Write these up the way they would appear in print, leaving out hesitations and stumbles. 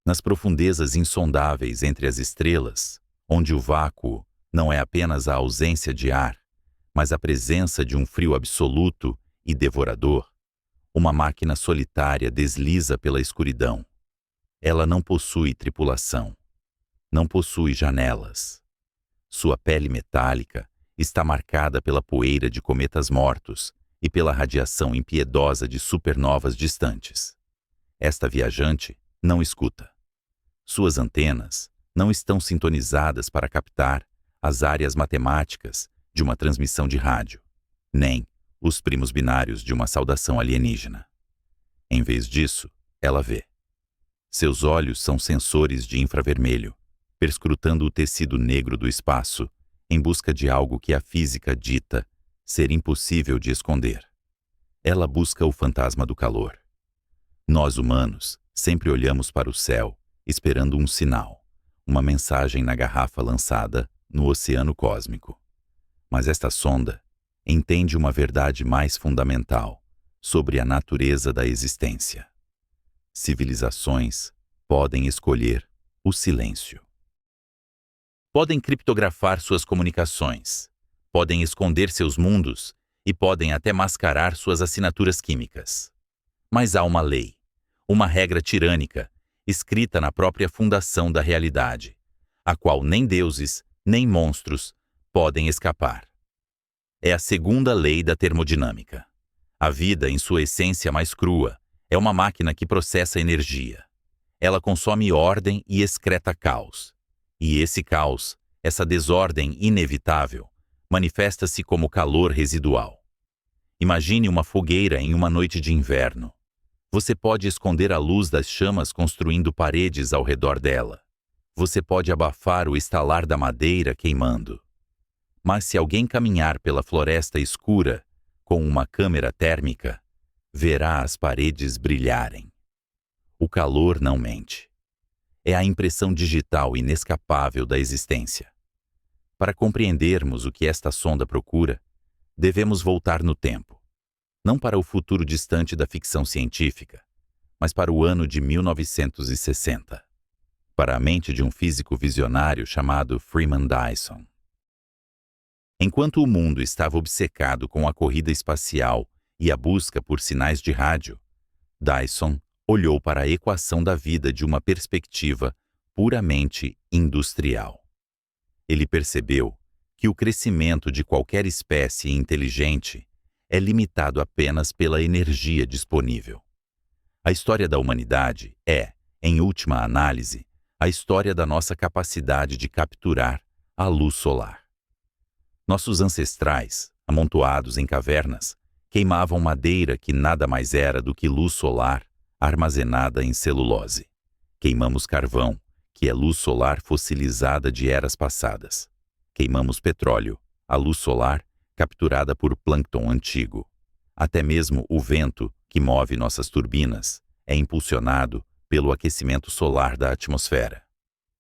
Nas profundezas insondáveis entre as estrelas, onde o vácuo não é apenas a ausência de ar, mas a presença de um frio absoluto e devorador, uma máquina solitária desliza pela escuridão. Ela não possui tripulação, não possui janelas. Sua pele metálica está marcada pela poeira de cometas mortos e pela radiação impiedosa de supernovas distantes. Esta viajante não escuta. Suas antenas não estão sintonizadas para captar as áreas matemáticas de uma transmissão de rádio, nem os primos binários de uma saudação alienígena. Em vez disso, ela vê. Seus olhos são sensores de infravermelho, perscrutando o tecido negro do espaço em busca de algo que a física dita ser impossível de esconder. Ela busca o fantasma do calor. Nós, humanos, sempre olhamos para o céu, esperando um sinal, uma mensagem na garrafa lançada no oceano cósmico. Mas esta sonda entende uma verdade mais fundamental sobre a natureza da existência. Civilizações podem escolher o silêncio. Podem criptografar suas comunicações, podem esconder seus mundos e podem até mascarar suas assinaturas químicas. Mas há uma lei, uma regra tirânica, escrita na própria fundação da realidade, a qual nem deuses, nem monstros podem escapar. É a segunda lei da termodinâmica. A vida, em sua essência mais crua, é uma máquina que processa energia. Ela consome ordem e excreta caos. E esse caos, essa desordem inevitável, manifesta-se como calor residual. Imagine uma fogueira em uma noite de inverno. Você pode esconder a luz das chamas construindo paredes ao redor dela. Você pode abafar o estalar da madeira queimando. Mas se alguém caminhar pela floresta escura com uma câmera térmica, verá as paredes brilharem. O calor não mente. É a impressão digital inescapável da existência. Para compreendermos o que esta sonda procura, devemos voltar no tempo. Não para o futuro distante da ficção científica, mas para o ano de 1960. Para a mente de um físico visionário chamado Freeman Dyson. Enquanto o mundo estava obcecado com a corrida espacial e a busca por sinais de rádio, Dyson olhou para a equação da vida de uma perspectiva puramente industrial. Ele percebeu que o crescimento de qualquer espécie inteligente é limitado apenas pela energia disponível. A história da humanidade é, em última análise, a história da nossa capacidade de capturar a luz solar. Nossos ancestrais, amontoados em cavernas, queimavam madeira que nada mais era do que luz solar armazenada em celulose. Queimamos carvão, que é luz solar fossilizada de eras passadas. Queimamos petróleo, a luz solar capturada por plâncton antigo. Até mesmo o vento, que move nossas turbinas, é impulsionado pelo aquecimento solar da atmosfera.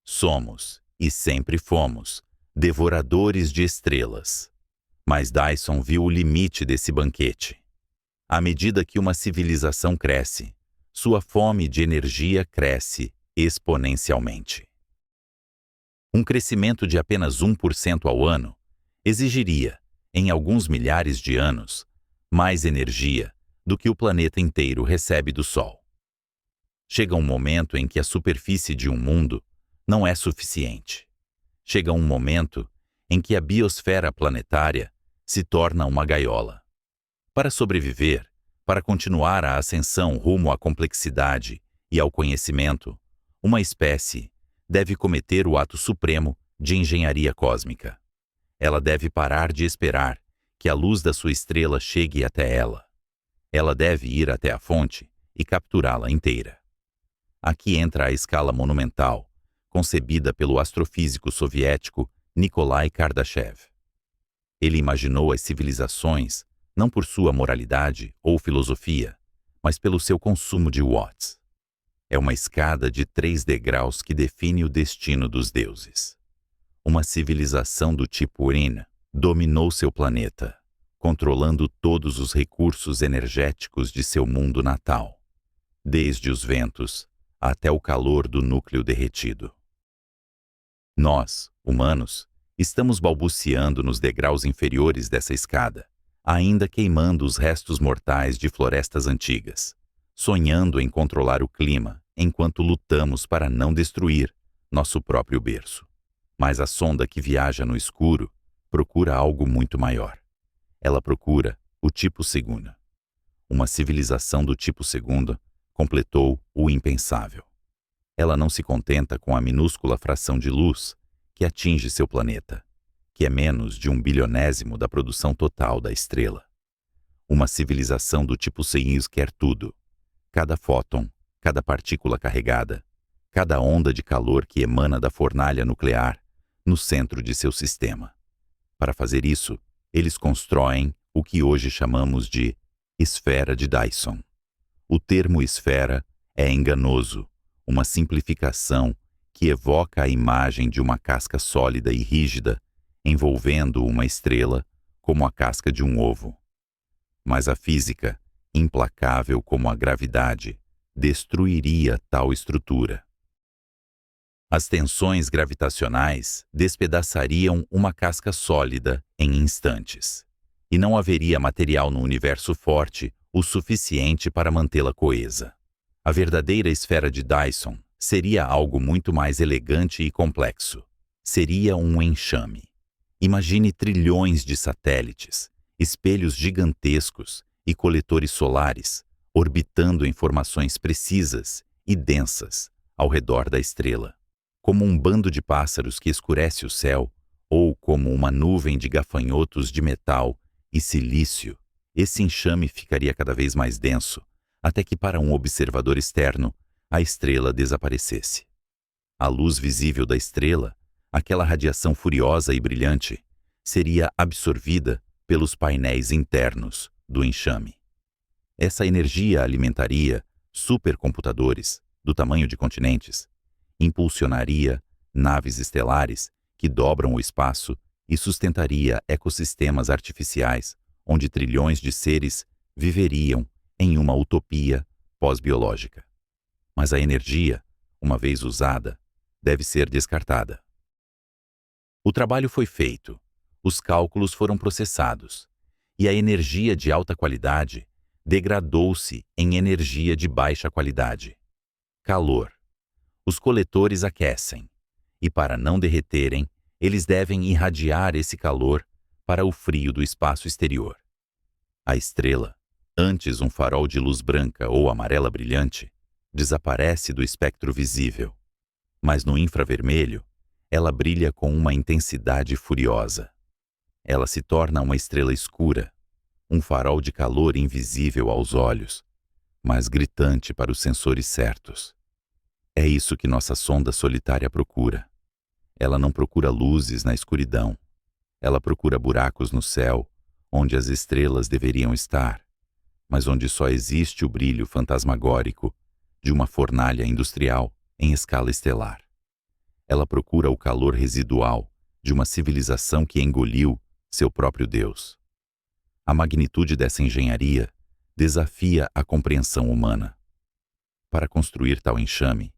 Somos, e sempre fomos, devoradores de estrelas. Mas Dyson viu o limite desse banquete. À medida que uma civilização cresce, sua fome de energia cresce exponencialmente. Um crescimento de apenas 1% ao ano exigiria, em alguns milhares de anos, mais energia do que o planeta inteiro recebe do Sol. Chega um momento em que a superfície de um mundo não é suficiente. Chega um momento em que a biosfera planetária se torna uma gaiola. Para sobreviver, para continuar a ascensão rumo à complexidade e ao conhecimento, uma espécie deve cometer o ato supremo de engenharia cósmica. Ela deve parar de esperar que a luz da sua estrela chegue até ela. Ela deve ir até a fonte e capturá-la inteira. Aqui entra a escala monumental, concebida pelo astrofísico soviético Nikolai Kardashev. Ele imaginou as civilizações não por sua moralidade ou filosofia, mas pelo seu consumo de watts. É uma escada de 3 degraus que define o destino dos deuses. Uma civilização do tipo Urim dominou seu planeta, controlando todos os recursos energéticos de seu mundo natal, desde os ventos até o calor do núcleo derretido. Nós, humanos, estamos balbuciando nos degraus inferiores dessa escada, ainda queimando os restos mortais de florestas antigas, sonhando em controlar o clima enquanto lutamos para não destruir nosso próprio berço. Mas a sonda que viaja no escuro procura algo muito maior. Ela procura o tipo Segunda. Uma civilização do tipo Segunda completou o impensável. Ela não se contenta com a minúscula fração de luz que atinge seu planeta, que é menos de 1/1000º da produção total da estrela. Uma civilização do tipo Seis quer tudo. Cada fóton, cada partícula carregada, cada onda de calor que emana da fornalha nuclear no centro de seu sistema. Para fazer isso, eles constroem o que hoje chamamos de esfera de Dyson. O termo esfera é enganoso, uma simplificação que evoca a imagem de uma casca sólida e rígida envolvendo uma estrela como a casca de um ovo. Mas a física, implacável como a gravidade, destruiria tal estrutura. As tensões gravitacionais despedaçariam uma casca sólida em instantes, e não haveria material no universo forte o suficiente para mantê-la coesa. A verdadeira esfera de Dyson seria algo muito mais elegante e complexo. Seria um enxame. Imagine trilhões de satélites, espelhos gigantescos e coletores solares orbitando em formações precisas e densas ao redor da estrela. Como um bando de pássaros que escurece o céu, ou como uma nuvem de gafanhotos de metal e silício, esse enxame ficaria cada vez mais denso, até que para um observador externo, a estrela desaparecesse. A luz visível da estrela, aquela radiação furiosa e brilhante, seria absorvida pelos painéis internos do enxame. Essa energia alimentaria supercomputadores do tamanho de continentes, impulsionaria naves estelares que dobram o espaço e sustentaria ecossistemas artificiais onde trilhões de seres viveriam em uma utopia pós-biológica. Mas a energia, uma vez usada, deve ser descartada. O trabalho foi feito, os cálculos foram processados, e a energia de alta qualidade degradou-se em energia de baixa qualidade. Calor. Os coletores aquecem, e para não derreterem, eles devem irradiar esse calor para o frio do espaço exterior. A estrela, antes um farol de luz branca ou amarela brilhante, desaparece do espectro visível, mas no infravermelho, ela brilha com uma intensidade furiosa. Ela se torna uma estrela escura, um farol de calor invisível aos olhos, mas gritante para os sensores certos. É isso que nossa sonda solitária procura. Ela não procura luzes na escuridão. Ela procura buracos no céu, onde as estrelas deveriam estar, mas onde só existe o brilho fantasmagórico de uma fornalha industrial em escala estelar. Ela procura o calor residual de uma civilização que engoliu seu próprio Deus. A magnitude dessa engenharia desafia a compreensão humana. Para construir tal enxame,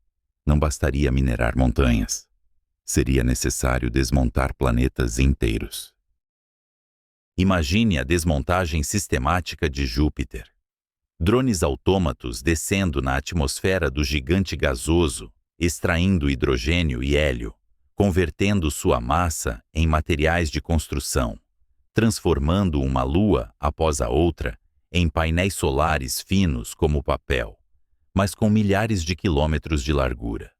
não bastaria minerar montanhas. Seria necessário desmontar planetas inteiros. Imagine a desmontagem sistemática de Júpiter. Drones autômatos descendo na atmosfera do gigante gasoso, extraindo hidrogênio e hélio, convertendo sua massa em materiais de construção, transformando uma lua após a outra em painéis solares finos como papel, mas com milhares de quilômetros de largura.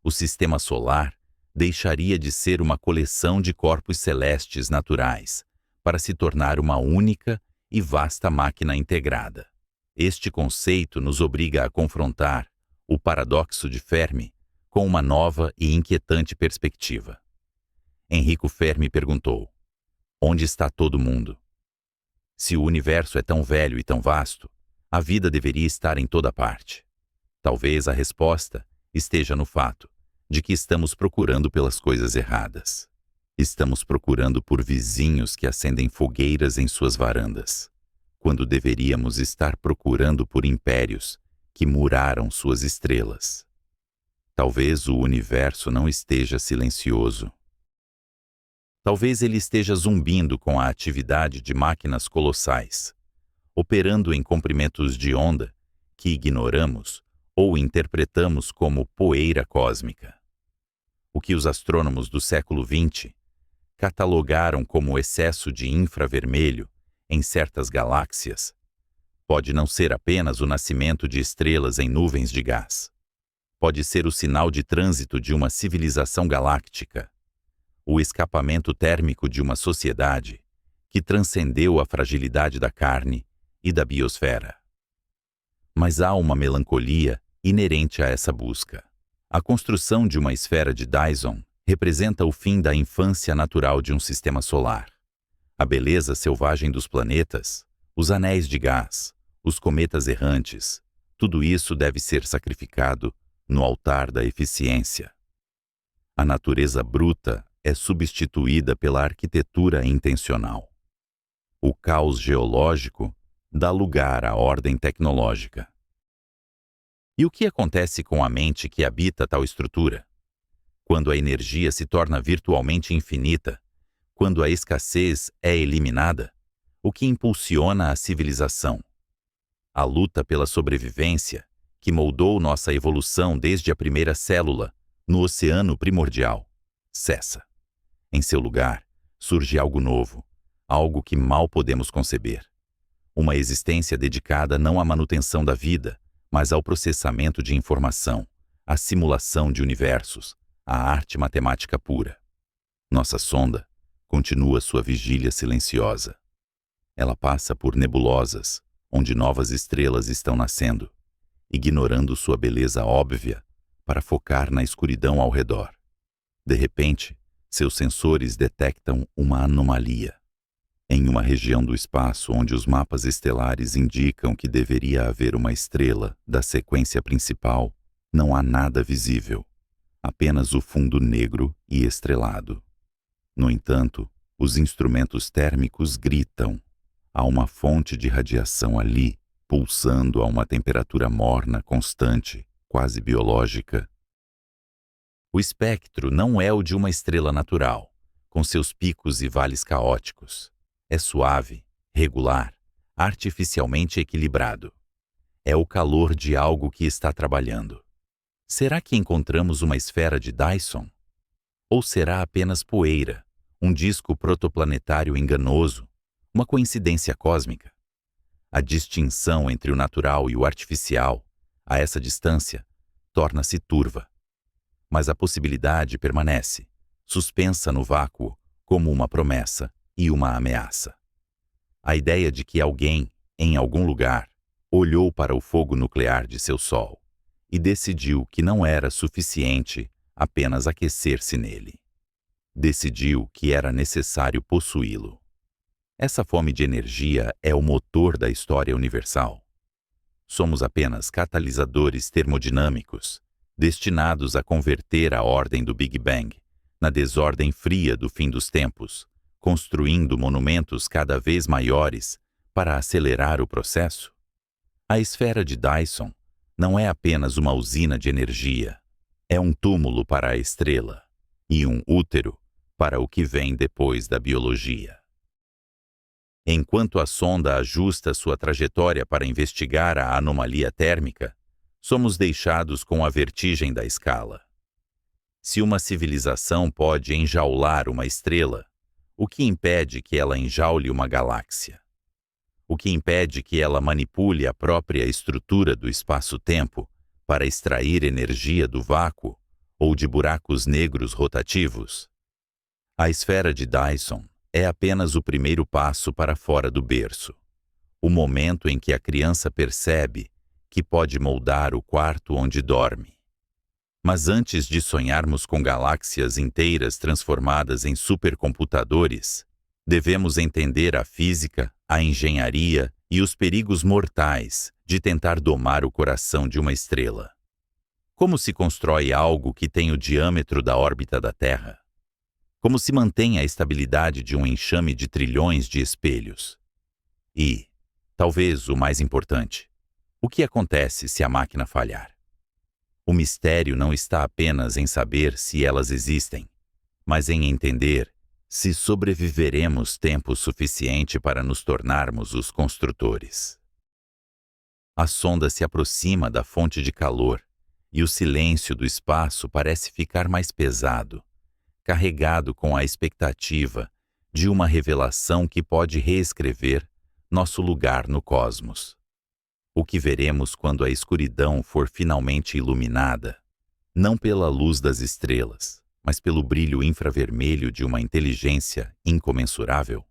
O sistema solar deixaria de ser uma coleção de corpos celestes naturais para se tornar uma única e vasta máquina integrada. Este conceito nos obriga a confrontar o paradoxo de Fermi com uma nova e inquietante perspectiva. Enrico Fermi perguntou: onde está todo mundo? Se o universo é tão velho e tão vasto, a vida deveria estar em toda parte. Talvez a resposta esteja no fato de que estamos procurando pelas coisas erradas. Estamos procurando por vizinhos que acendem fogueiras em suas varandas, quando deveríamos estar procurando por impérios que muraram suas estrelas. Talvez o universo não esteja silencioso. Talvez ele esteja zumbindo com a atividade de máquinas colossais, operando em comprimentos de onda que ignoramos ou interpretamos como poeira cósmica. O que os astrônomos do século XX catalogaram como excesso de infravermelho em certas galáxias pode não ser apenas o nascimento de estrelas em nuvens de gás. Pode ser o sinal de trânsito de uma civilização galáctica, o escapamento térmico de uma sociedade que transcendeu a fragilidade da carne e da biosfera. Mas há uma melancolia inerente a essa busca. A construção de uma esfera de Dyson representa o fim da infância natural de um sistema solar. A beleza selvagem dos planetas, os anéis de gás, os cometas errantes, tudo isso deve ser sacrificado no altar da eficiência. A natureza bruta é substituída pela arquitetura intencional. O caos geológico dá lugar à ordem tecnológica. E o que acontece com a mente que habita tal estrutura? Quando a energia se torna virtualmente infinita, quando a escassez é eliminada, o que impulsiona a civilização? A luta pela sobrevivência, que moldou nossa evolução desde a primeira célula, no oceano primordial, cessa. Em seu lugar, surge algo novo, algo que mal podemos conceber. Uma existência dedicada não à manutenção da vida, mas ao processamento de informação, à simulação de universos, à arte matemática pura. Nossa sonda continua sua vigília silenciosa. Ela passa por nebulosas, onde novas estrelas estão nascendo, ignorando sua beleza óbvia para focar na escuridão ao redor. De repente, seus sensores detectam uma anomalia. Em uma região do espaço onde os mapas estelares indicam que deveria haver uma estrela da sequência principal, não há nada visível, apenas o fundo negro e estrelado. No entanto, os instrumentos térmicos gritam. Há uma fonte de radiação ali, pulsando a uma temperatura morna constante, quase biológica. O espectro não é o de uma estrela natural, com seus picos e vales caóticos. É suave, regular, artificialmente equilibrado. É o calor de algo que está trabalhando. Será que encontramos uma esfera de Dyson? Ou será apenas poeira, um disco protoplanetário enganoso, uma coincidência cósmica? A distinção entre o natural e o artificial, a essa distância, torna-se turva. Mas a possibilidade permanece, suspensa no vácuo como uma promessa e uma ameaça. A ideia de que alguém, em algum lugar, olhou para o fogo nuclear de seu Sol e decidiu que não era suficiente apenas aquecer-se nele. Decidiu que era necessário possuí-lo. Essa fome de energia é o motor da história universal. Somos apenas catalisadores termodinâmicos, destinados a converter a ordem do Big Bang na desordem fria do fim dos tempos, construindo monumentos cada vez maiores para acelerar o processo. A esfera de Dyson não é apenas uma usina de energia, é um túmulo para a estrela e um útero para o que vem depois da biologia. Enquanto a sonda ajusta sua trajetória para investigar a anomalia térmica, somos deixados com a vertigem da escala. Se uma civilização pode enjaular uma estrela, o que impede que ela enjaule uma galáxia? O que impede que ela manipule a própria estrutura do espaço-tempo para extrair energia do vácuo ou de buracos negros rotativos? A esfera de Dyson é apenas o primeiro passo para fora do berço, o momento em que a criança percebe que pode moldar o quarto onde dorme. Mas antes de sonharmos com galáxias inteiras transformadas em supercomputadores, devemos entender a física, a engenharia e os perigos mortais de tentar domar o coração de uma estrela. Como se constrói algo que tem o diâmetro da órbita da Terra? Como se mantém a estabilidade de um enxame de trilhões de espelhos? E, talvez o mais importante, o que acontece se a máquina falhar? O mistério não está apenas em saber se elas existem, mas em entender se sobreviveremos tempo suficiente para nos tornarmos os construtores. A sonda se aproxima da fonte de calor e o silêncio do espaço parece ficar mais pesado, carregado com a expectativa de uma revelação que pode reescrever nosso lugar no cosmos. O que veremos quando a escuridão for finalmente iluminada, não pela luz das estrelas, mas pelo brilho infravermelho de uma inteligência incomensurável?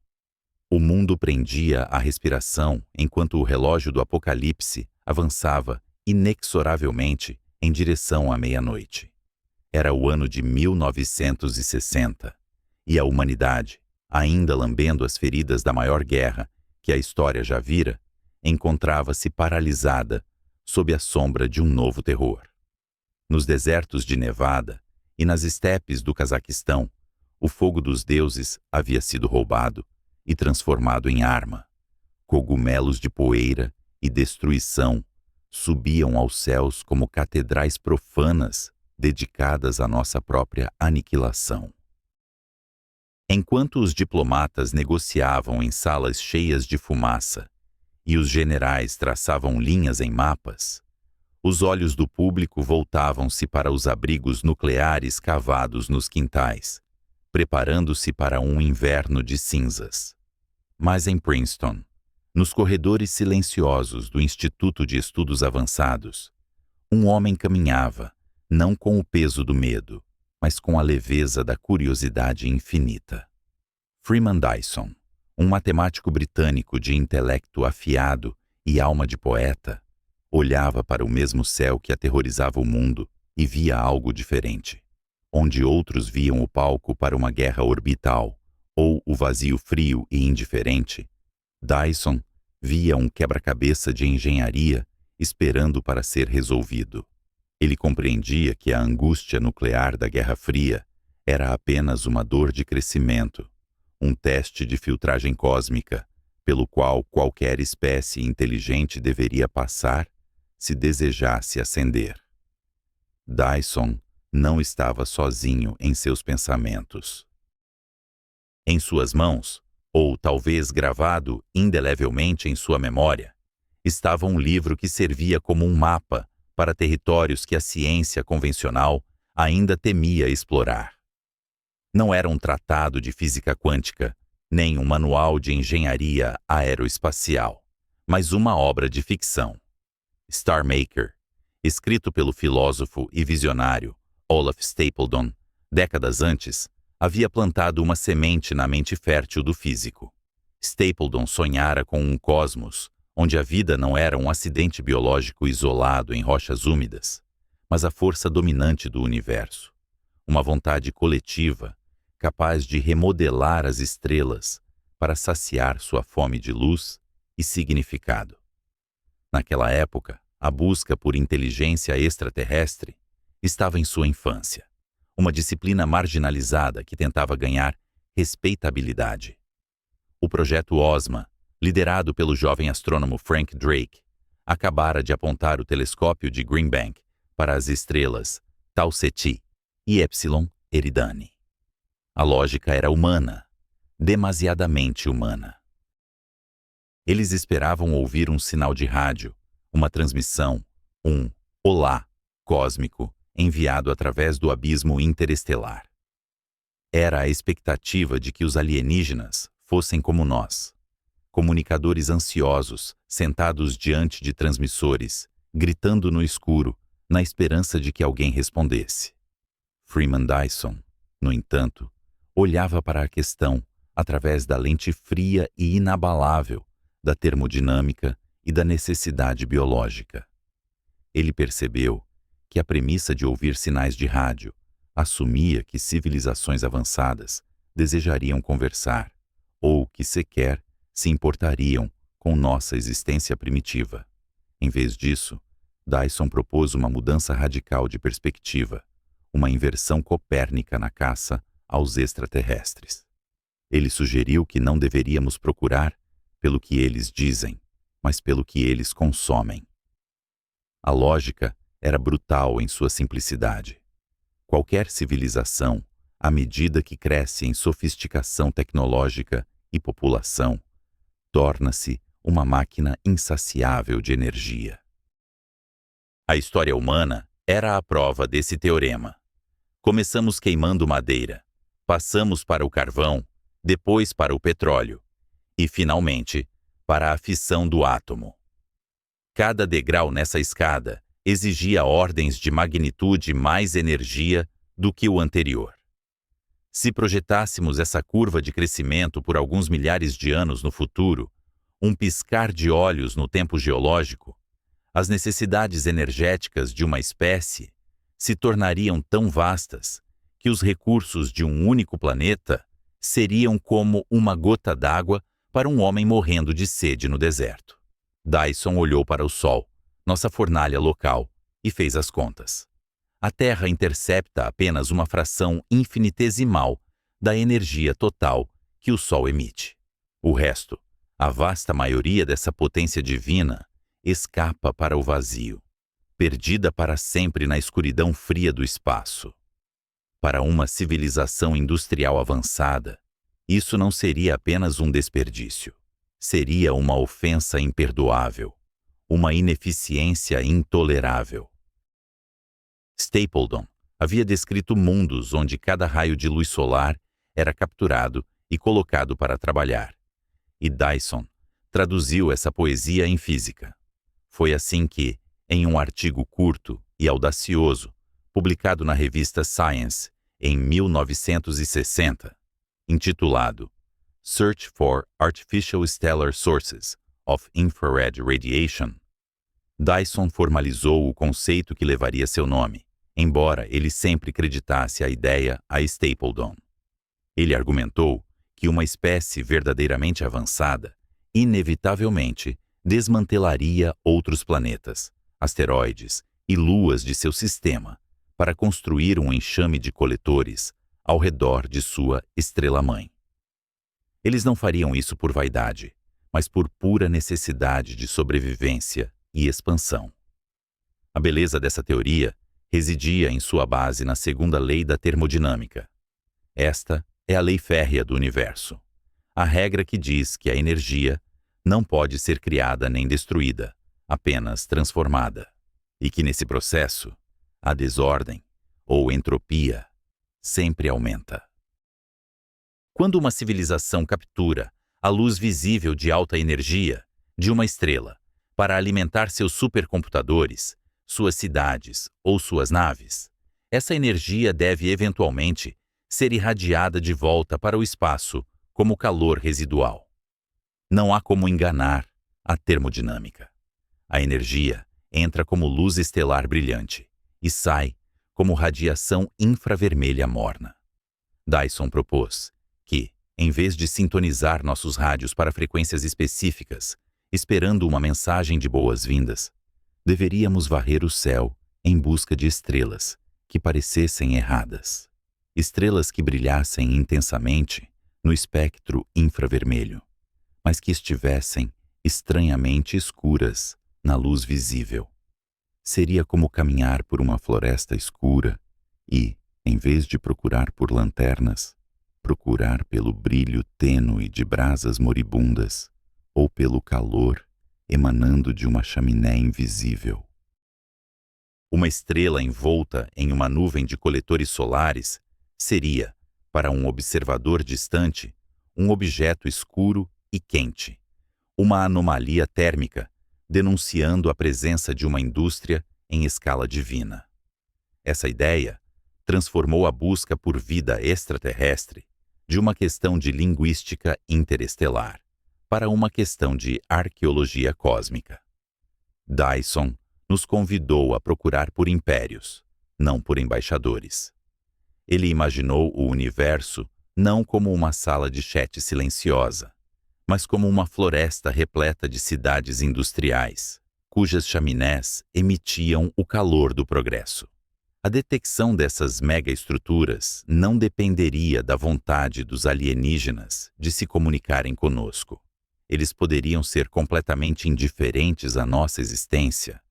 O mundo prendia a respiração enquanto o relógio do Apocalipse avançava inexoravelmente em direção à meia-noite. Era o ano de 1960, e a humanidade, ainda lambendo as feridas da maior guerra que a história já vira, encontrava-se paralisada sob a sombra de um novo terror. Nos desertos de Nevada e nas estepes do Cazaquistão, o fogo dos deuses havia sido roubado e transformado em arma. Cogumelos de poeira e destruição subiam aos céus como catedrais profanas dedicadas à nossa própria aniquilação. Enquanto os diplomatas negociavam em salas cheias de fumaça e os generais traçavam linhas em mapas, os olhos do público voltavam-se para os abrigos nucleares cavados nos quintais, preparando-se para um inverno de cinzas. Mas em Princeton, nos corredores silenciosos do Instituto de Estudos Avançados, um homem caminhava, não com o peso do medo, mas com a leveza da curiosidade infinita. Freeman Dyson, um matemático britânico de intelecto afiado e alma de poeta, olhava para o mesmo céu que aterrorizava o mundo e via algo diferente. Onde outros viam o palco para uma guerra orbital ou o vazio frio e indiferente, Dyson via um quebra-cabeça de engenharia esperando para ser resolvido. Ele compreendia que a angústia nuclear da Guerra Fria era apenas uma dor de crescimento, um teste de filtragem cósmica, pelo qual qualquer espécie inteligente deveria passar se desejasse ascender. Dyson não estava sozinho em seus pensamentos. Em suas mãos, ou talvez gravado indelevelmente em sua memória, estava um livro que servia como um mapa para territórios que a ciência convencional ainda temia explorar. Não era um tratado de física quântica, nem um manual de engenharia aeroespacial, mas uma obra de ficção. Star Maker, escrito pelo filósofo e visionário Olaf Stapledon, décadas antes, havia plantado uma semente na mente fértil do físico. Stapledon sonhara com um cosmos onde a vida não era um acidente biológico isolado em rochas úmidas, mas a força dominante do universo, uma vontade coletiva capaz de remodelar as estrelas para saciar sua fome de luz e significado. Naquela época, a busca por inteligência extraterrestre estava em sua infância, uma disciplina marginalizada que tentava ganhar respeitabilidade. O projeto OSMA, liderado pelo jovem astrônomo Frank Drake, acabara de apontar o telescópio de Green Bank para as estrelas Tau Ceti e Epsilon Eridani. A lógica era humana, demasiadamente humana. Eles esperavam ouvir um sinal de rádio, uma transmissão, um olá cósmico enviado através do abismo interestelar. Era a expectativa de que os alienígenas fossem como nós, comunicadores ansiosos, sentados diante de transmissores, gritando no escuro, na esperança de que alguém respondesse. Freeman Dyson, no entanto, olhava para a questão através da lente fria e inabalável da termodinâmica e da necessidade biológica. Ele percebeu que a premissa de ouvir sinais de rádio assumia que civilizações avançadas desejariam conversar, ou que sequer se importariam com nossa existência primitiva. Em vez disso, Dyson propôs uma mudança radical de perspectiva, uma inversão copérnica na caça aos extraterrestres. Ele sugeriu que não deveríamos procurar pelo que eles dizem, mas pelo que eles consomem. A lógica era brutal em sua simplicidade. Qualquer civilização, à medida que cresce em sofisticação tecnológica e população, torna-se uma máquina insaciável de energia. A história humana era a prova desse teorema. Começamos queimando madeira, passamos para o carvão, depois para o petróleo e, finalmente, para a fissão do átomo. Cada degrau nessa escada exigia ordens de magnitude mais energia do que o anterior. Se projetássemos essa curva de crescimento por alguns milhares de anos no futuro, um piscar de olhos no tempo geológico, as necessidades energéticas de uma espécie se tornariam tão vastas que os recursos de um único planeta seriam como uma gota d'água para um homem morrendo de sede no deserto. Dyson olhou para o Sol, nossa fornalha local, e fez as contas. A Terra intercepta apenas uma fração infinitesimal da energia total que o Sol emite. O resto, a vasta maioria dessa potência divina, escapa para o vazio, perdida para sempre na escuridão fria do espaço. Para uma civilização industrial avançada, isso não seria apenas um desperdício. Seria uma ofensa imperdoável, uma ineficiência intolerável. Stapledon havia descrito mundos onde cada raio de luz solar era capturado e colocado para trabalhar. E Dyson traduziu essa poesia em física. Foi assim que, em um artigo curto e audacioso, publicado na revista Science em 1960, intitulado Search for Artificial Stellar Sources of Infrared Radiation, Dyson formalizou o conceito que levaria seu nome, embora ele sempre creditasse a ideia a Stapledon. Ele argumentou que uma espécie verdadeiramente avançada inevitavelmente desmantelaria outros planetas, asteroides e luas de seu sistema para construir um enxame de coletores ao redor de sua estrela-mãe. Eles não fariam isso por vaidade, mas por pura necessidade de sobrevivência e expansão. A beleza dessa teoria residia em sua base na segunda lei da termodinâmica. Esta é a lei férrea do universo, a regra que diz que a energia não pode ser criada nem destruída, apenas transformada, e que nesse processo, a desordem, ou entropia, sempre aumenta. Quando uma civilização captura a luz visível de alta energia de uma estrela para alimentar seus supercomputadores, suas cidades ou suas naves, essa energia deve eventualmente ser irradiada de volta para o espaço como calor residual. Não há como enganar a termodinâmica. A energia entra como luz estelar brilhante e sai como radiação infravermelha morna. Dyson propôs que, em vez de sintonizar nossos rádios para frequências específicas, esperando uma mensagem de boas-vindas, deveríamos varrer o céu em busca de estrelas que parecessem erradas. Estrelas que brilhassem intensamente no espectro infravermelho, mas que estivessem estranhamente escuras na luz visível. Seria como caminhar por uma floresta escura e, em vez de procurar por lanternas, procurar pelo brilho tênue de brasas moribundas ou pelo calor emanando de uma chaminé invisível. Uma estrela envolta em uma nuvem de coletores solares seria, para um observador distante, um objeto escuro e quente, uma anomalia térmica denunciando a presença de uma indústria em escala divina. Essa ideia transformou a busca por vida extraterrestre de uma questão de linguística interestelar para uma questão de arqueologia cósmica. Dyson nos convidou a procurar por impérios, não por embaixadores. Ele imaginou o universo não como uma sala de chat silenciosa, mas como uma floresta repleta de cidades industriais, cujas chaminés emitiam o calor do progresso. A detecção dessas megaestruturas não dependeria da vontade dos alienígenas de se comunicarem conosco. Eles poderiam ser completamente indiferentes à nossa existência,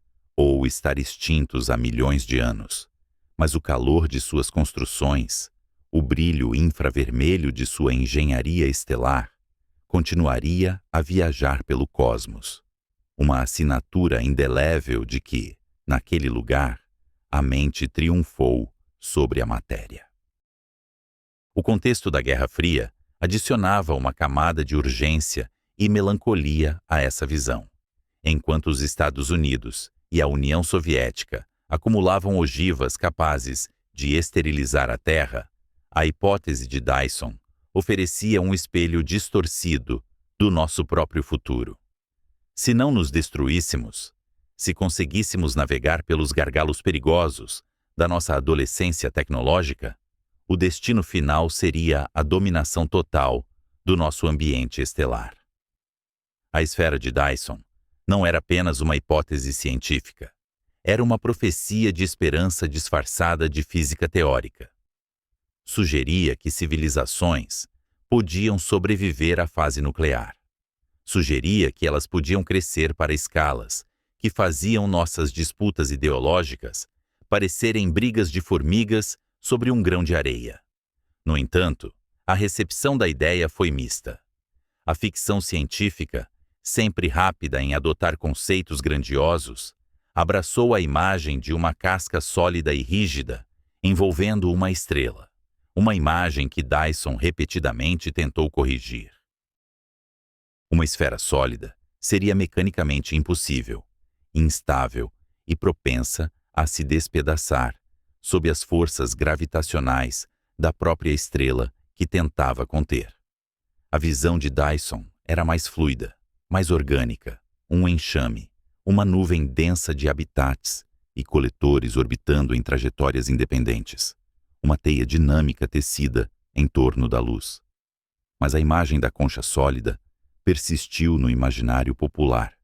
ou estar extintos há milhões de anos, mas o calor de suas construções, o brilho infravermelho de sua engenharia estelar, continuaria a viajar pelo cosmos, uma assinatura indelével de que, naquele lugar, a mente triunfou sobre a matéria. O contexto da Guerra Fria adicionava uma camada de urgência e melancolia a essa visão. Enquanto os Estados Unidos e a União Soviética acumulavam ogivas capazes de esterilizar a Terra, a hipótese de Dyson oferecia um espelho distorcido do nosso próprio futuro. Se não nos destruíssemos, se conseguíssemos navegar pelos gargalos perigosos da nossa adolescência tecnológica, o destino final seria a dominação total do nosso ambiente estelar. A esfera de Dyson não era apenas uma hipótese científica, era uma profecia de esperança disfarçada de física teórica. Sugeria que civilizações podiam sobreviver à fase nuclear. Sugeria que elas podiam crescer para escalas que faziam nossas disputas ideológicas parecerem brigas de formigas sobre um grão de areia. No entanto, a recepção da ideia foi mista. A ficção científica, sempre rápida em adotar conceitos grandiosos, abraçou a imagem de uma casca sólida e rígida, envolvendo uma estrela, uma imagem que Dyson repetidamente tentou corrigir. Uma esfera sólida seria mecanicamente impossível, instável e propensa a se despedaçar sob as forças gravitacionais da própria estrela que tentava conter. A visão de Dyson era mais fluida, mais orgânica, um enxame, uma nuvem densa de habitats e coletores orbitando em trajetórias independentes, uma teia dinâmica tecida em torno da luz. Mas a imagem da concha sólida persistiu no imaginário popular,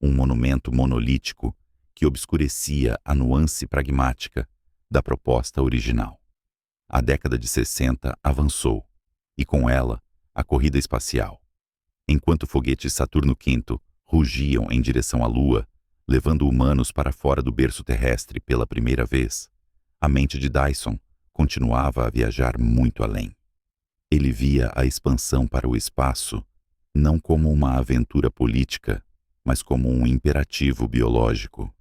um monumento monolítico que obscurecia a nuance pragmática da proposta original. A década de 60 avançou, e com ela, a corrida espacial. Enquanto foguetes Saturno V rugiam em direção à Lua, levando humanos para fora do berço terrestre pela primeira vez, a mente de Dyson continuava a viajar muito além. Ele via a expansão para o espaço não como uma aventura política, mas como um imperativo biológico.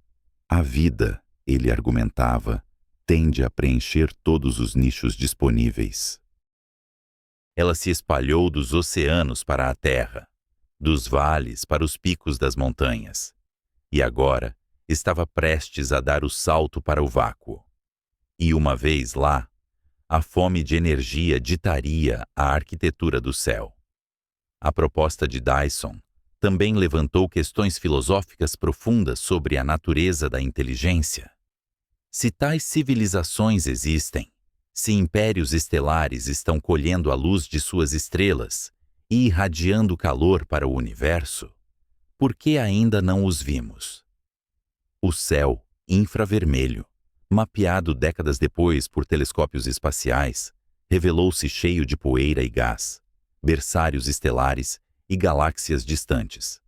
A vida, ele argumentava, tende a preencher todos os nichos disponíveis. Ela se espalhou dos oceanos para a terra, dos vales para os picos das montanhas, e agora estava prestes a dar o salto para o vácuo. E uma vez lá, a fome de energia ditaria a arquitetura do céu. A proposta de Dyson também levantou questões filosóficas profundas sobre a natureza da inteligência. Se tais civilizações existem, se impérios estelares estão colhendo a luz de suas estrelas e irradiando calor para o universo, por que ainda não os vimos? O céu infravermelho, mapeado décadas depois por telescópios espaciais, revelou-se cheio de poeira e gás, berçários estelares e galáxias distantes.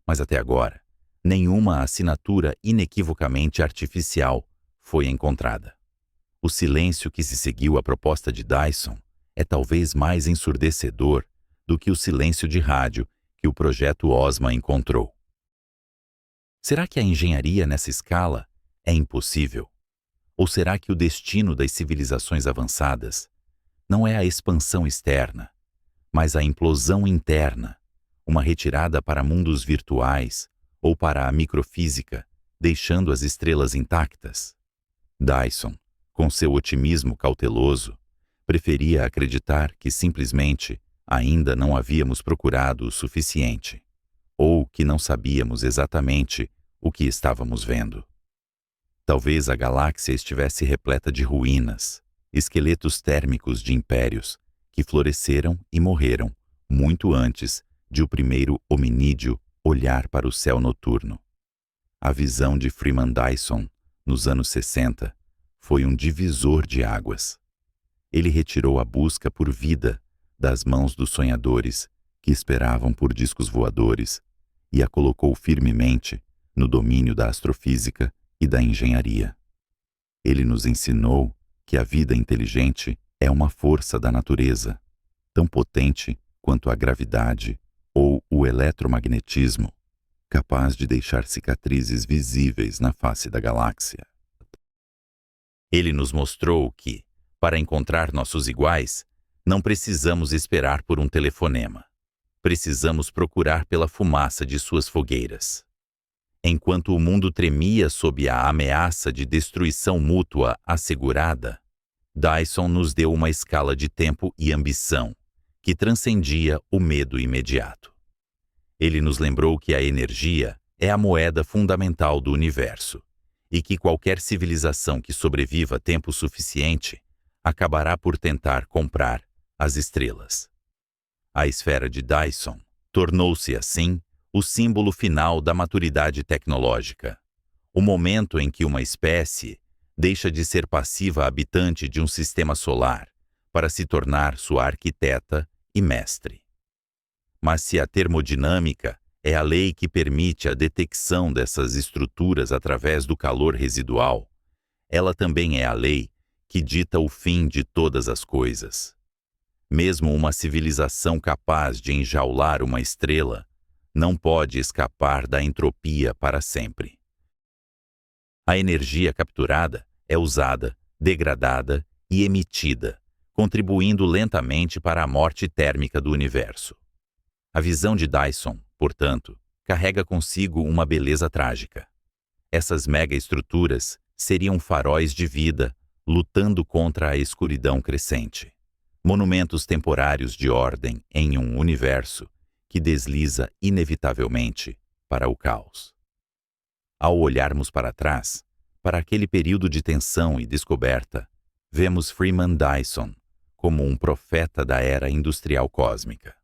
Mas até agora, nenhuma assinatura inequivocamente artificial foi encontrada. O silêncio que se seguiu à proposta de Dyson é talvez mais ensurdecedor do que o silêncio de rádio que o projeto OSMA encontrou. Será que a engenharia nessa escala é impossível? Ou será que o destino das civilizações avançadas não é a expansão externa, mas a implosão interna, uma retirada para mundos virtuais ou para a microfísica, deixando as estrelas intactas? Dyson, com seu otimismo cauteloso, preferia acreditar que simplesmente ainda não havíamos procurado o suficiente, ou que não sabíamos exatamente o que estávamos vendo. Talvez a galáxia estivesse repleta de ruínas, esqueletos térmicos de impérios que floresceram e morreram muito antes de o primeiro hominídeo olhar para o céu noturno. A visão de Freeman Dyson, nos anos 60, foi um divisor de águas. Ele retirou a busca por vida das mãos dos sonhadores que esperavam por discos voadores e a colocou firmemente no domínio da astrofísica e da engenharia. Ele nos ensinou que a vida inteligente é uma força da natureza, tão potente quanto a gravidade ou o eletromagnetismo, capaz de deixar cicatrizes visíveis na face da galáxia. Ele nos mostrou que, para encontrar nossos iguais, não precisamos esperar por um telefonema. Precisamos procurar pela fumaça de suas fogueiras. Enquanto o mundo tremia sob a ameaça de destruição mútua assegurada, Dyson nos deu uma escala de tempo e ambição que transcendia o medo imediato. Ele nos lembrou que a energia é a moeda fundamental do universo e que qualquer civilização que sobreviva tempo suficiente acabará por tentar comprar as estrelas. A esfera de Dyson tornou-se, assim, o símbolo final da maturidade tecnológica, o momento em que uma espécie deixa de ser passiva habitante de um sistema solar para se tornar sua arquiteta e mestre. Mas se a termodinâmica é a lei que permite a detecção dessas estruturas através do calor residual, ela também é a lei que dita o fim de todas as coisas. Mesmo uma civilização capaz de enjaular uma estrela não pode escapar da entropia para sempre. A energia capturada é usada, degradada e emitida, contribuindo lentamente para a morte térmica do universo. A visão de Dyson, portanto, carrega consigo uma beleza trágica. Essas megaestruturas seriam faróis de vida, lutando contra a escuridão crescente. Monumentos temporários de ordem em um universo que desliza inevitavelmente para o caos. Ao olharmos para trás, para aquele período de tensão e descoberta, vemos Freeman Dyson como um profeta da era industrial cósmica.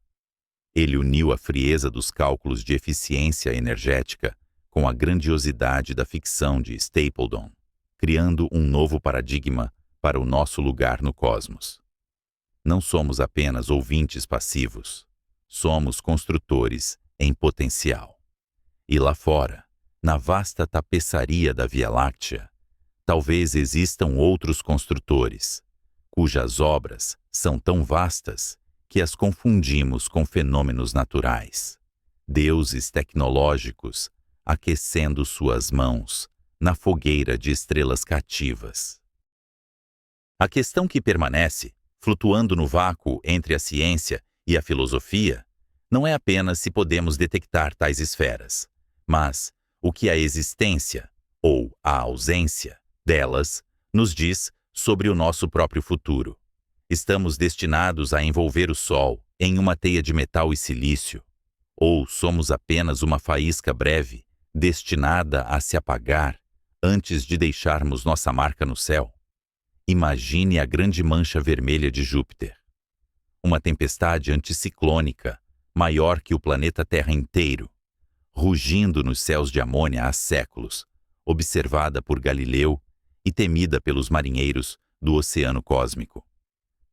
Ele uniu a frieza dos cálculos de eficiência energética com a grandiosidade da ficção de Stapledon, criando um novo paradigma para o nosso lugar no cosmos. Não somos apenas ouvintes passivos, somos construtores em potencial. E lá fora, na vasta tapeçaria da Via Láctea, talvez existam outros construtores, cujas obras são tão vastas que as confundimos com fenômenos naturais, deuses tecnológicos aquecendo suas mãos na fogueira de estrelas cativas. A questão que permanece, flutuando no vácuo entre a ciência e a filosofia, não é apenas se podemos detectar tais esferas, mas o que a existência, ou a ausência, delas nos diz sobre o nosso próprio futuro. Estamos destinados a envolver o Sol em uma teia de metal e silício, ou somos apenas uma faísca breve destinada a se apagar antes de deixarmos nossa marca no céu? Imagine a grande mancha vermelha de Júpiter. Uma tempestade anticiclônica, maior que o planeta Terra inteiro, rugindo nos céus de Amônia há séculos, observada por Galileu e temida pelos marinheiros do oceano cósmico.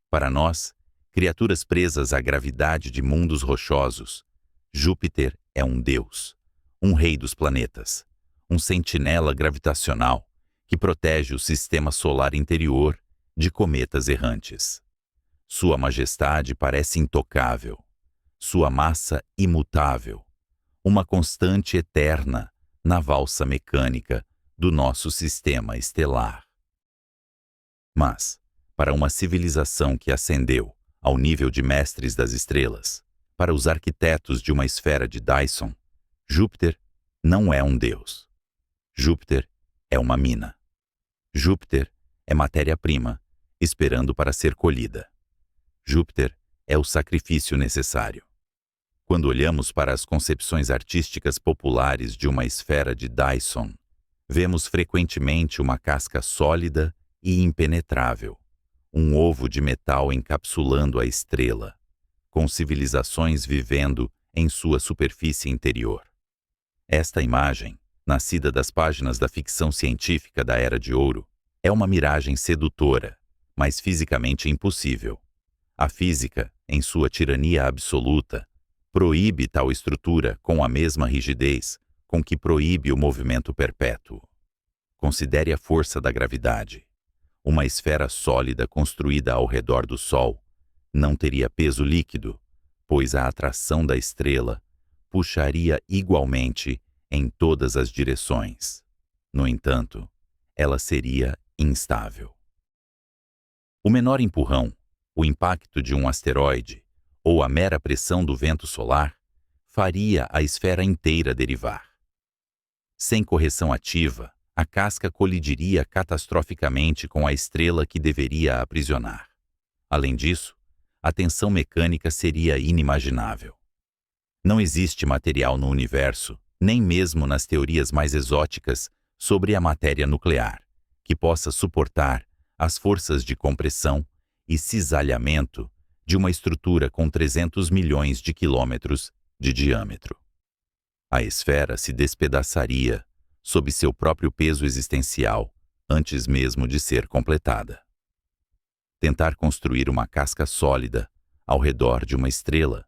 Para nós, criaturas presas à gravidade de mundos rochosos, Júpiter é um deus, um rei dos planetas, um sentinela gravitacional que protege o sistema solar interior de cometas errantes. Sua majestade parece intocável, sua massa imutável, uma constante eterna na valsa mecânica do nosso sistema estelar. Mas, para uma civilização que ascendeu ao nível de mestres das estrelas, para os arquitetos de uma esfera de Dyson, Júpiter não é um deus. Júpiter é uma mina. Júpiter é matéria-prima, esperando para ser colhida. Júpiter é o sacrifício necessário. Quando olhamos para as concepções artísticas populares de uma esfera de Dyson, vemos frequentemente uma casca sólida e impenetrável, um ovo de metal encapsulando a estrela, com civilizações vivendo em sua superfície interior. Esta imagem, nascida das páginas da ficção científica da Era de Ouro, é uma miragem sedutora, mas fisicamente impossível. A física, em sua tirania absoluta, proíbe tal estrutura com a mesma rigidez com que proíbe o movimento perpétuo. Considere a força da gravidade. Uma esfera sólida construída ao redor do Sol não teria peso líquido, pois a atração da estrela puxaria igualmente em todas as direções. No entanto, ela seria instável. O menor empurrão, o impacto de um asteroide ou a mera pressão do vento solar faria a esfera inteira derivar. Sem correção ativa, a casca colidiria catastroficamente com a estrela que deveria a aprisionar. Além disso, a tensão mecânica seria inimaginável. Não existe material no universo, nem mesmo nas teorias mais exóticas sobre a matéria nuclear, que possa suportar as forças de compressão e cisalhamento de uma estrutura com 300 milhões de quilômetros de diâmetro. A esfera se despedaçaria sob seu próprio peso existencial antes mesmo de ser completada. Tentar construir uma casca sólida ao redor de uma estrela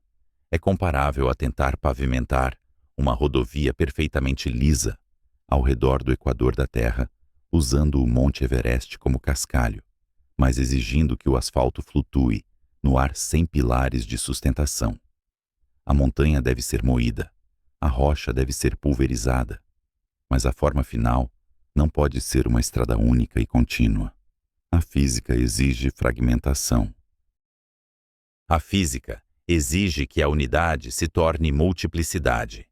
é comparável a tentar pavimentar uma rodovia perfeitamente lisa ao redor do equador da Terra, usando o Monte Everest como cascalho, mas exigindo que o asfalto flutue no ar sem pilares de sustentação. A montanha deve ser moída, a rocha deve ser pulverizada, mas a forma final não pode ser uma estrada única e contínua. A física exige fragmentação. A física exige que a unidade se torne multiplicidade.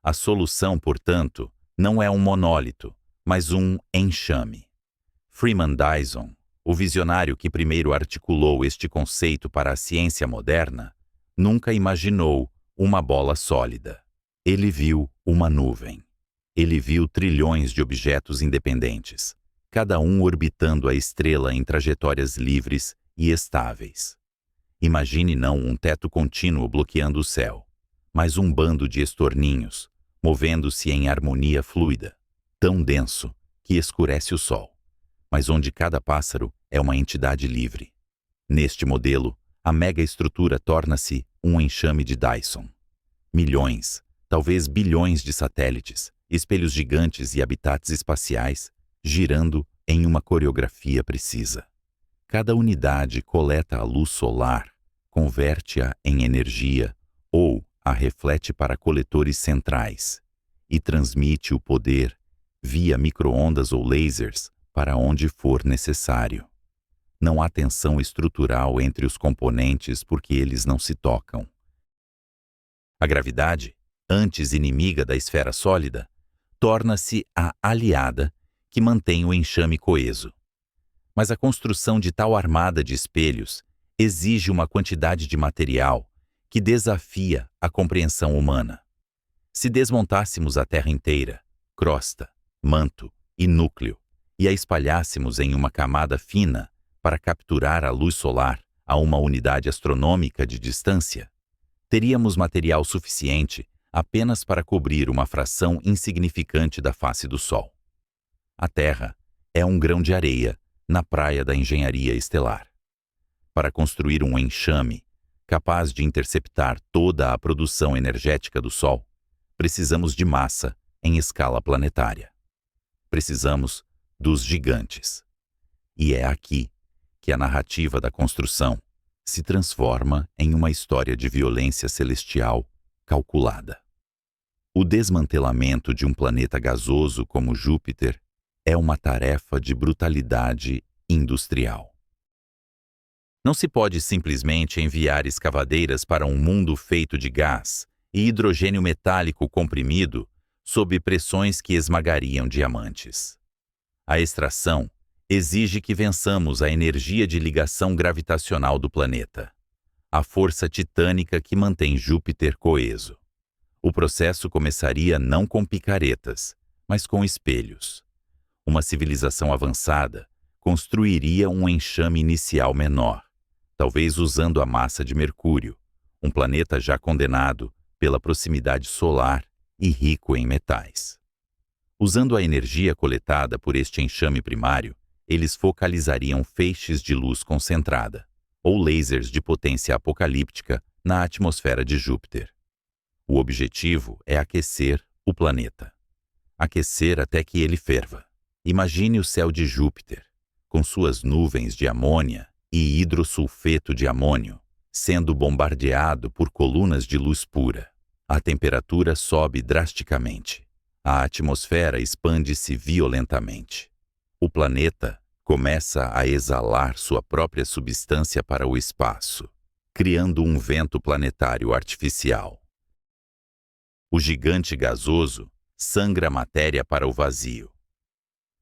A solução, portanto, não é um monólito, mas um enxame. Freeman Dyson, o visionário que primeiro articulou este conceito para a ciência moderna, nunca imaginou uma bola sólida. Ele viu uma nuvem. Ele viu trilhões de objetos independentes, cada um orbitando a estrela em trajetórias livres e estáveis. Imagine não um teto contínuo bloqueando o céu, mas um bando de estorninhos, movendo-se em harmonia fluida, tão denso que escurece o sol, mas onde cada pássaro é uma entidade livre. Neste modelo, a megaestrutura torna-se um enxame de Dyson. Milhões, talvez bilhões de satélites, espelhos gigantes e habitats espaciais, girando em uma coreografia precisa. Cada unidade coleta a luz solar, converte-a em energia ou a reflete para coletores centrais e transmite o poder via micro-ondas ou lasers para onde for necessário. Não há tensão estrutural entre os componentes porque eles não se tocam. A gravidade, antes inimiga da esfera sólida, torna-se a aliada que mantém o enxame coeso. Mas a construção de tal armada de espelhos exige uma quantidade de material que desafia a compreensão humana. Se desmontássemos a Terra inteira, crosta, manto e núcleo, e a espalhássemos em uma camada fina para capturar a luz solar a uma unidade astronômica de distância, teríamos material suficiente apenas para cobrir uma fração insignificante da face do Sol. A Terra é um grão de areia na praia da engenharia estelar. Para construir um enxame capaz de interceptar toda a produção energética do Sol, precisamos de massa em escala planetária. Precisamos dos gigantes. E é aqui que a narrativa da construção se transforma em uma história de violência celestial calculada. O desmantelamento de um planeta gasoso como Júpiter é uma tarefa de brutalidade industrial. Não se pode simplesmente enviar escavadeiras para um mundo feito de gás e hidrogênio metálico comprimido sob pressões que esmagariam diamantes. A extração exige que vençamos a energia de ligação gravitacional do planeta, a força titânica que mantém Júpiter coeso. O processo começaria não com picaretas, mas com espelhos. Uma civilização avançada construiria um enxame inicial menor, talvez usando a massa de Mercúrio, um planeta já condenado pela proximidade solar e rico em metais. Usando a energia coletada por este enxame primário, eles focalizariam feixes de luz concentrada, ou lasers de potência apocalíptica, na atmosfera de Júpiter. O objetivo é aquecer o planeta. Aquecer até que ele ferva. Imagine o céu de Júpiter, com suas nuvens de amônia e hidrossulfeto de amônio, sendo bombardeado por colunas de luz pura. A temperatura sobe drasticamente. A atmosfera expande-se violentamente. O planeta começa a exalar sua própria substância para o espaço, criando um vento planetário artificial. O gigante gasoso sangra a matéria para o vazio.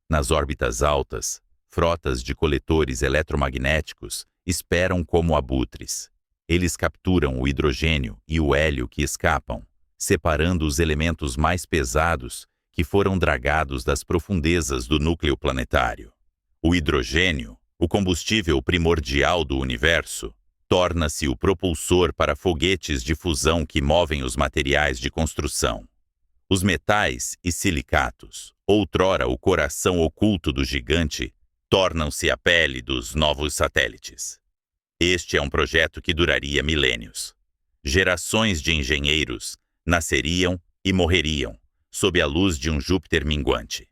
Nas órbitas altas, frotas de coletores eletromagnéticos esperam como abutres. Eles capturam o hidrogênio e o hélio que escapam, separando os elementos mais pesados que foram dragados das profundezas do núcleo planetário. O hidrogênio, o combustível primordial do universo, torna-se o propulsor para foguetes de fusão que movem os materiais de construção. Os metais e silicatos, outrora o coração oculto do gigante, tornam-se a pele dos novos satélites. Este é um projeto que duraria milênios. Gerações de engenheiros nasceriam e morreriam sob a luz de um Júpiter minguante.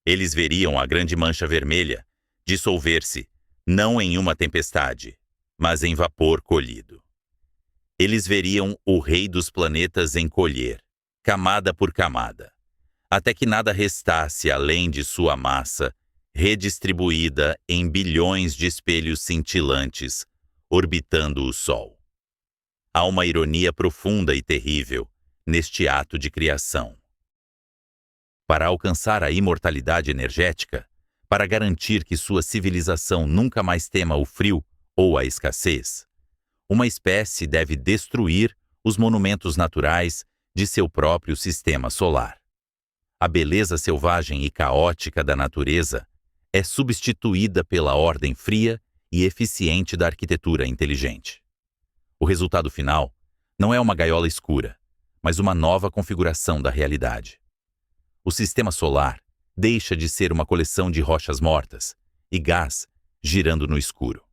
Eles veriam a grande mancha vermelha dissolver-se, não em uma tempestade, mas em vapor colhido. Eles veriam o rei dos planetas encolher, camada por camada, até que nada restasse além de sua massa, redistribuída em bilhões de espelhos cintilantes, orbitando o Sol. Há uma ironia profunda e terrível neste ato de criação. Para alcançar a imortalidade energética, para garantir que sua civilização nunca mais tema o frio ou a escassez, uma espécie deve destruir os monumentos naturais de seu próprio sistema solar. A beleza selvagem e caótica da natureza é substituída pela ordem fria e eficiente da arquitetura inteligente. O resultado final não é uma gaiola escura, mas uma nova configuração da realidade. O sistema solar deixa de ser uma coleção de rochas mortas e gás girando no escuro.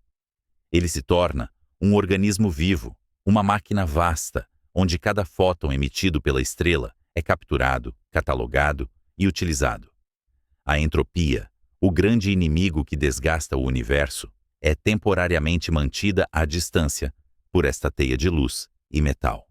Ele se torna um organismo vivo, uma máquina vasta, onde cada fóton emitido pela estrela é capturado, catalogado e utilizado. A entropia, o grande inimigo que desgasta o universo, é temporariamente mantida à distância por esta teia de luz e metal.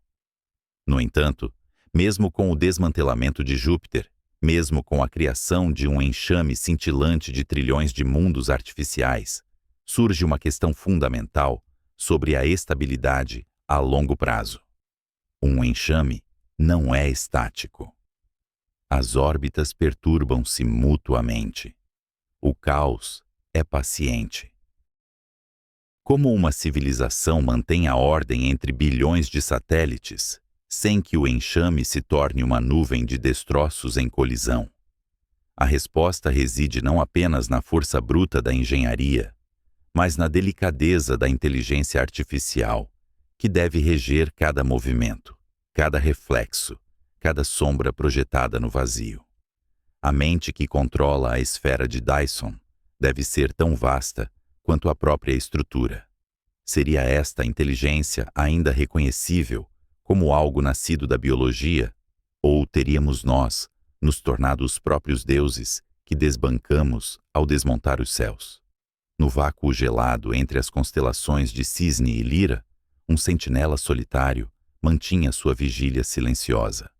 No entanto, mesmo com o desmantelamento de Júpiter, mesmo com a criação de um enxame cintilante de trilhões de mundos artificiais, surge uma questão fundamental sobre a estabilidade a longo prazo. Um enxame não é estático. As órbitas perturbam-se mutuamente. O caos é paciente. Como uma civilização mantém a ordem entre bilhões de satélites, sem que o enxame se torne uma nuvem de destroços em colisão? A resposta reside não apenas na força bruta da engenharia, mas na delicadeza da inteligência artificial, que deve reger cada movimento, cada reflexo, cada sombra projetada no vazio. A mente que controla a esfera de Dyson deve ser tão vasta quanto a própria estrutura. Seria esta inteligência ainda reconhecível como algo nascido da biologia, ou teríamos nós nos tornado os próprios deuses que desbancamos ao desmontar os céus? No vácuo gelado entre as constelações de Cisne e Lira, um sentinela solitário mantinha sua vigília silenciosa.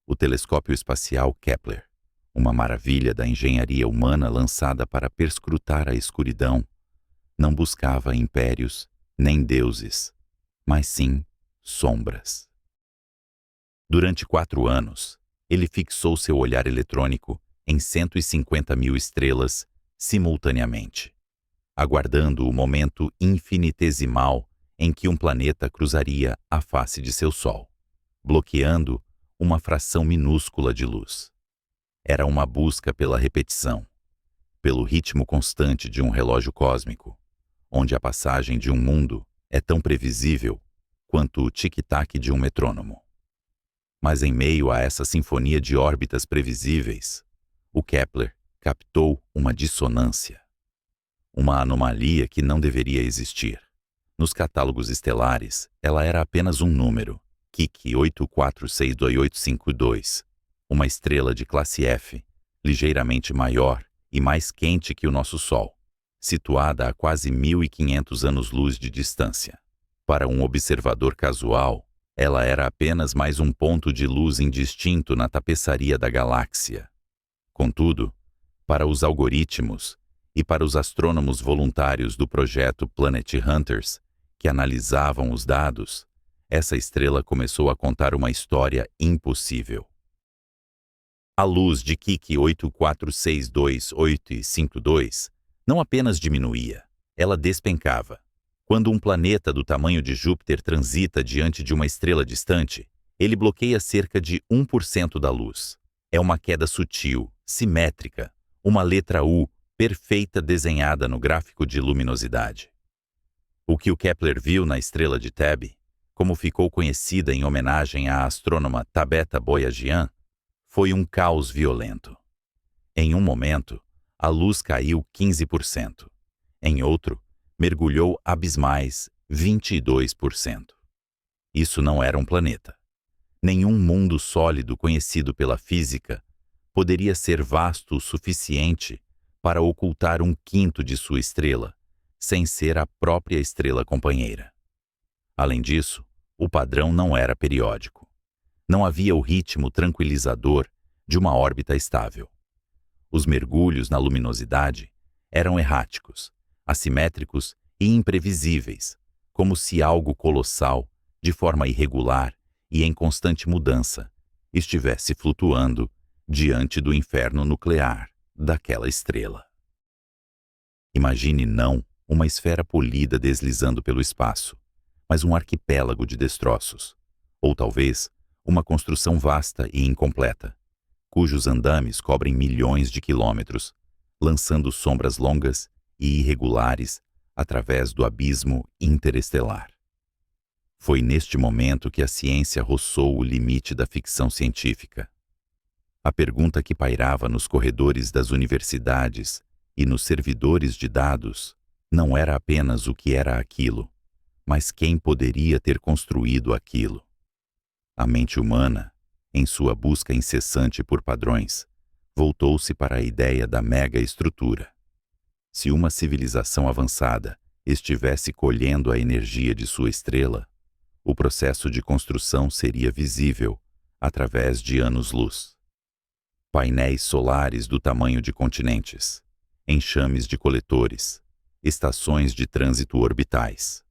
O telescópio espacial Kepler, uma maravilha da engenharia humana lançada para perscrutar a escuridão, não buscava impérios nem deuses, mas sim sombras. Durante 4 anos, ele fixou seu olhar eletrônico em 150 mil estrelas simultaneamente, aguardando o momento infinitesimal em que um planeta cruzaria a face de seu Sol, bloqueando uma fração minúscula de luz. Era uma busca pela repetição, pelo ritmo constante de um relógio cósmico, onde a passagem de um mundo é tão previsível quanto o tic-tac de um metrônomo. Mas em meio a essa sinfonia de órbitas previsíveis, o Kepler captou uma dissonância, uma anomalia que não deveria existir. Nos catálogos estelares, ela era apenas um número, Kiki 84628252, uma estrela de classe F, ligeiramente maior e mais quente que o nosso Sol, situada a quase 1.500 anos-luz de distância. Para um observador casual, ela era apenas mais um ponto de luz indistinto na tapeçaria da galáxia. Contudo, para os algoritmos e para os astrônomos voluntários do projeto Planet Hunters, que analisavam os dados, essa estrela começou a contar uma história impossível. A luz de Kiki 8462852 não apenas diminuía, ela despencava. Quando um planeta do tamanho de Júpiter transita diante de uma estrela distante, ele bloqueia cerca de 1% da luz. É uma queda sutil, simétrica, uma letra U perfeita desenhada no gráfico de luminosidade. O que o Kepler viu na estrela de Thebe, como ficou conhecida em homenagem à astrônoma Tabeta Boyajian, foi um caos violento. Em um momento, a luz caiu 15%. Em outro, mergulhou abismais 22%. Isso não era um planeta. Nenhum mundo sólido conhecido pela física poderia ser vasto o suficiente para ocultar 1/5 de sua estrela, sem ser a própria estrela companheira. Além disso, o padrão não era periódico. Não havia o ritmo tranquilizador de uma órbita estável. Os mergulhos na luminosidade eram erráticos, assimétricos e imprevisíveis, como se algo colossal, de forma irregular e em constante mudança, estivesse flutuando diante do inferno nuclear daquela estrela. Imagine não uma esfera polida deslizando pelo espaço, mas um arquipélago de destroços, ou talvez uma construção vasta e incompleta, cujos andames cobrem milhões de quilômetros, lançando sombras longas e irregulares através do abismo interestelar. Foi neste momento que a ciência roçou o limite da ficção científica. A pergunta que pairava nos corredores das universidades e nos servidores de dados não era apenas o que era aquilo, mas quem poderia ter construído aquilo. A mente humana, em sua busca incessante por padrões, voltou-se para a ideia da mega-estrutura. Se uma civilização avançada estivesse colhendo a energia de sua estrela, o processo de construção seria visível através de anos-luz. Painéis solares do tamanho de continentes, enxames de coletores, estações de trânsito orbitais.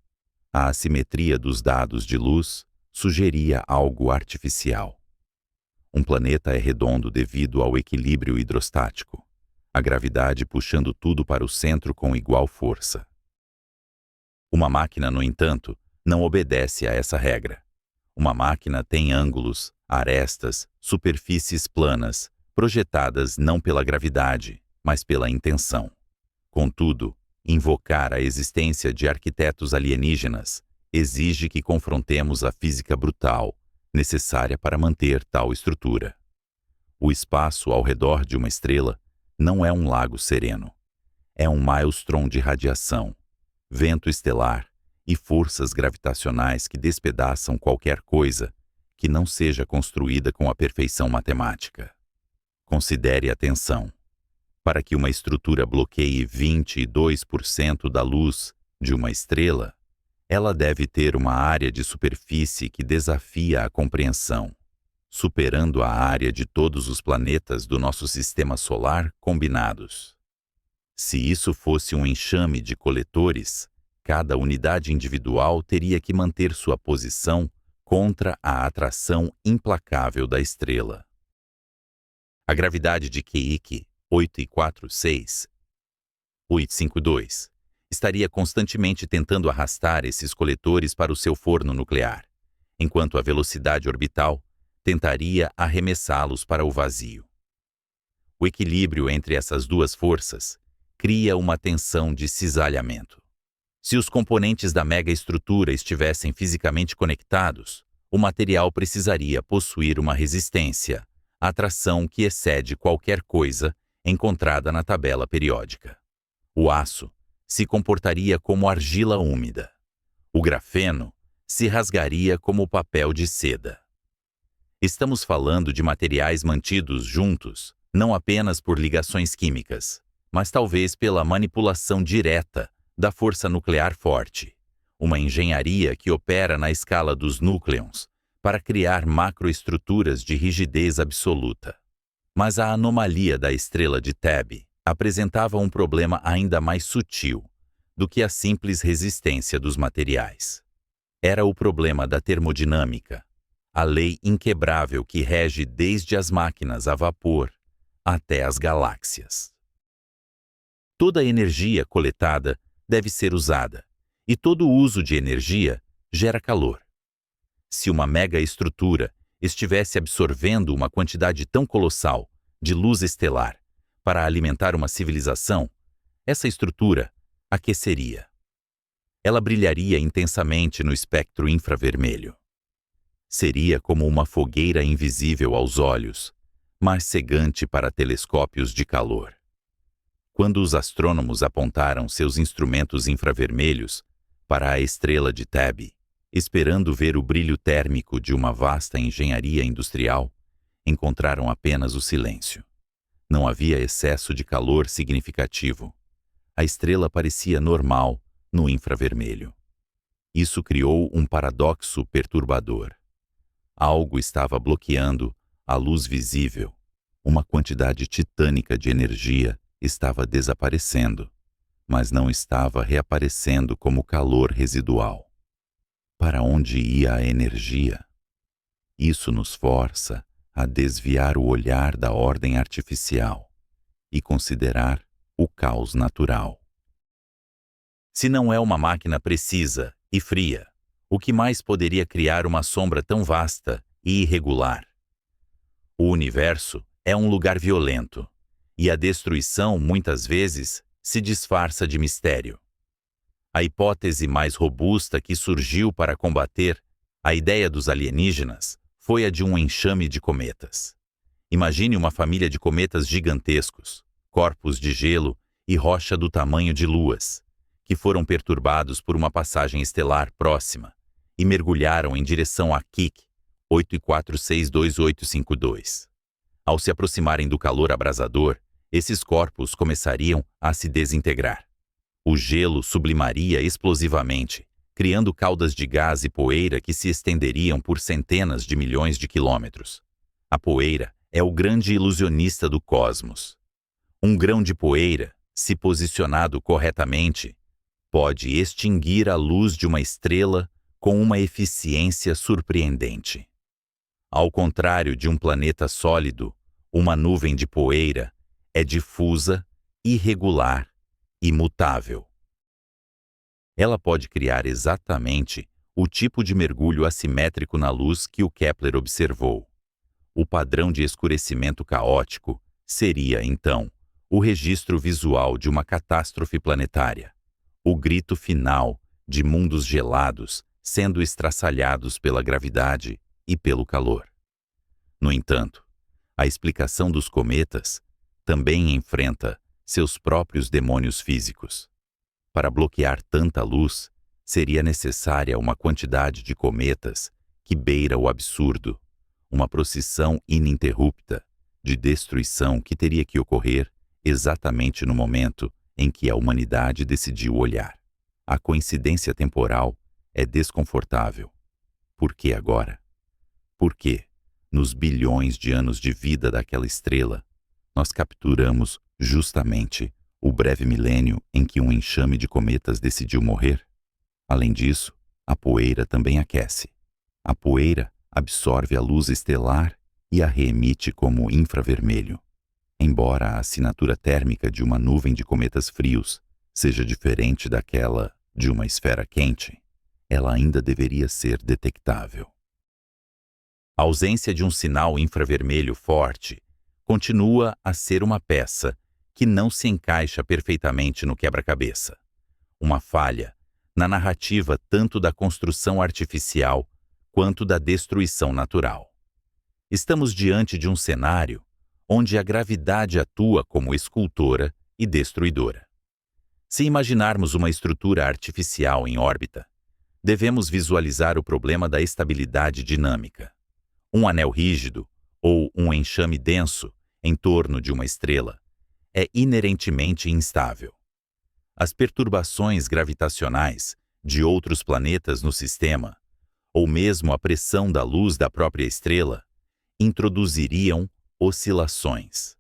A assimetria dos dados de luz sugeria algo artificial. Um planeta é redondo devido ao equilíbrio hidrostático, a gravidade puxando tudo para o centro com igual força. Uma máquina, no entanto, não obedece a essa regra. Uma máquina tem ângulos, arestas, superfícies planas, projetadas não pela gravidade, mas pela intenção. Contudo, invocar a existência de arquitetos alienígenas exige que confrontemos a física brutal, necessária para manter tal estrutura. O espaço ao redor de uma estrela não é um lago sereno. É um maelstrom de radiação, vento estelar e forças gravitacionais que despedaçam qualquer coisa que não seja construída com a perfeição matemática. Considere a tensão. Para que uma estrutura bloqueie 22% da luz de uma estrela, ela deve ter uma área de superfície que desafia a compreensão, superando a área de todos os planetas do nosso sistema solar combinados. Se isso fosse um enxame de coletores, cada unidade individual teria que manter sua posição contra a atração implacável da estrela. A gravidade de Kiki 8462852 estaria constantemente tentando arrastar esses coletores para o seu forno nuclear, enquanto a velocidade orbital tentaria arremessá-los para o vazio. O equilíbrio entre essas duas forças cria uma tensão de cisalhamento. Se os componentes da megaestrutura estivessem fisicamente conectados, o material precisaria possuir uma resistência, atração que excede qualquer coisa encontrada na tabela periódica. O aço se comportaria como argila úmida. O grafeno se rasgaria como papel de seda. Estamos falando de materiais mantidos juntos, não apenas por ligações químicas, mas talvez pela manipulação direta da força nuclear forte, uma engenharia que opera na escala dos núcleons para criar macroestruturas de rigidez absoluta. Mas a anomalia da estrela de Thebe apresentava um problema ainda mais sutil do que a simples resistência dos materiais. Era o problema da termodinâmica, a lei inquebrável que rege desde as máquinas a vapor até as galáxias. Toda a energia coletada deve ser usada, e todo uso de energia gera calor. Se uma megaestrutura estivesse absorvendo uma quantidade tão colossal de luz estelar para alimentar uma civilização, essa estrutura aqueceria. Ela brilharia intensamente no espectro infravermelho. Seria como uma fogueira invisível aos olhos, mas cegante para telescópios de calor. Quando os astrônomos apontaram seus instrumentos infravermelhos para a estrela de Thebe, esperando ver o brilho térmico de uma vasta engenharia industrial, encontraram apenas o silêncio. Não havia excesso de calor significativo. A estrela parecia normal no infravermelho. Isso criou um paradoxo perturbador. Algo estava bloqueando a luz visível. Uma quantidade titânica de energia estava desaparecendo, mas não estava reaparecendo como calor residual. Para onde ia a energia? Isso nos força a desviar o olhar da ordem artificial e considerar o caos natural. Se não é uma máquina precisa e fria, o que mais poderia criar uma sombra tão vasta e irregular? O universo é um lugar violento, e a destruição muitas vezes se disfarça de mistério. A hipótese mais robusta que surgiu para combater a ideia dos alienígenas foi a de um enxame de cometas. Imagine uma família de cometas gigantescos, corpos de gelo e rocha do tamanho de luas, que foram perturbados por uma passagem estelar próxima e mergulharam em direção a Kik 84622852. Ao se aproximarem do calor abrasador, esses corpos começariam a se desintegrar. O gelo sublimaria explosivamente, criando caudas de gás e poeira que se estenderiam por centenas de milhões de quilômetros. A poeira é o grande ilusionista do cosmos. Um grão de poeira, se posicionado corretamente, pode extinguir a luz de uma estrela com uma eficiência surpreendente. Ao contrário de um planeta sólido, uma nuvem de poeira é difusa, irregular e mutável. Ela pode criar exatamente o tipo de mergulho assimétrico na luz que o Kepler observou. O padrão de escurecimento caótico seria, então, o registro visual de uma catástrofe planetária, o grito final de mundos gelados sendo estraçalhados pela gravidade e pelo calor. No entanto, a explicação dos cometas também enfrenta seus próprios demônios físicos. Para bloquear tanta luz, seria necessária uma quantidade de cometas que beira o absurdo, uma procissão ininterrupta de destruição que teria que ocorrer exatamente no momento em que a humanidade decidiu olhar. A coincidência temporal é desconfortável. Por que agora? Por que, nos bilhões de anos de vida daquela estrela, nós capturamos justamente o breve milênio em que um enxame de cometas decidiu morrer? Além disso, a poeira também aquece. A poeira absorve a luz estelar e a reemite como infravermelho. Embora a assinatura térmica de uma nuvem de cometas frios seja diferente daquela de uma esfera quente, ela ainda deveria ser detectável. A ausência de um sinal infravermelho forte continua a ser uma peça que não se encaixa perfeitamente no quebra-cabeça. Uma falha na narrativa tanto da construção artificial quanto da destruição natural. Estamos diante de um cenário onde a gravidade atua como escultora e destruidora. Se imaginarmos uma estrutura artificial em órbita, devemos visualizar o problema da estabilidade dinâmica. Um anel rígido ou um enxame denso em torno de uma estrela é inerentemente instável. As perturbações gravitacionais de outros planetas no sistema, ou mesmo a pressão da luz da própria estrela, introduziriam oscilações.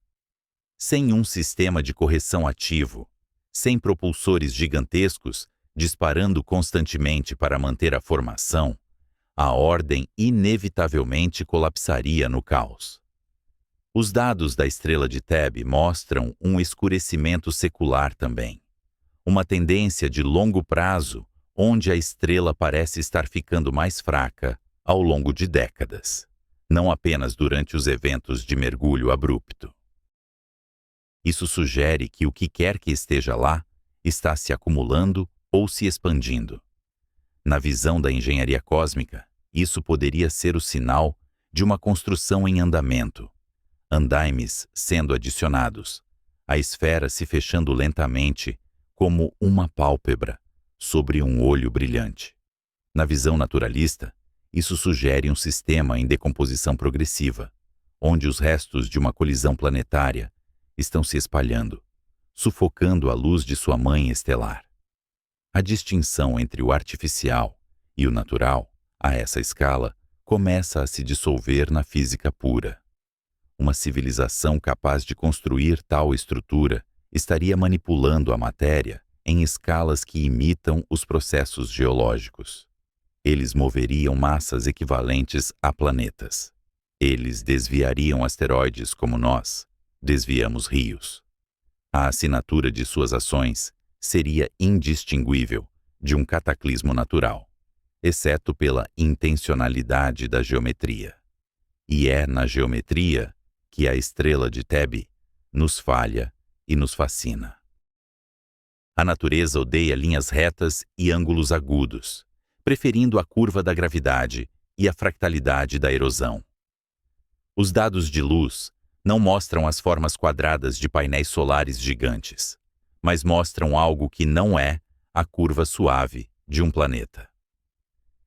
Sem um sistema de correção ativo, sem propulsores gigantescos disparando constantemente para manter a formação, a ordem inevitavelmente colapsaria no caos. Os dados da estrela de Thebe mostram um escurecimento secular também, uma tendência de longo prazo onde a estrela parece estar ficando mais fraca ao longo de décadas, não apenas durante os eventos de mergulho abrupto. Isso sugere que o que quer que esteja lá está se acumulando ou se expandindo. Na visão da engenharia cósmica, isso poderia ser o sinal de uma construção em andamento, andaimes sendo adicionados, a esfera se fechando lentamente como uma pálpebra sobre um olho brilhante. Na visão naturalista, isso sugere um sistema em decomposição progressiva, onde os restos de uma colisão planetária estão se espalhando, sufocando a luz de sua mãe estelar. A distinção entre o artificial e o natural, a essa escala, começa a se dissolver na física pura. Uma civilização capaz de construir tal estrutura estaria manipulando a matéria em escalas que imitam os processos geológicos. Eles moveriam massas equivalentes a planetas. Eles desviariam asteroides como nós desviamos rios. A assinatura de suas ações seria indistinguível de um cataclismo natural, exceto pela intencionalidade da geometria. E é na geometria que a estrela de Thebe nos falha e nos fascina. A natureza odeia linhas retas e ângulos agudos, preferindo a curva da gravidade e a fractalidade da erosão. Os dados de luz não mostram as formas quadradas de painéis solares gigantes, mas mostram algo que não é a curva suave de um planeta.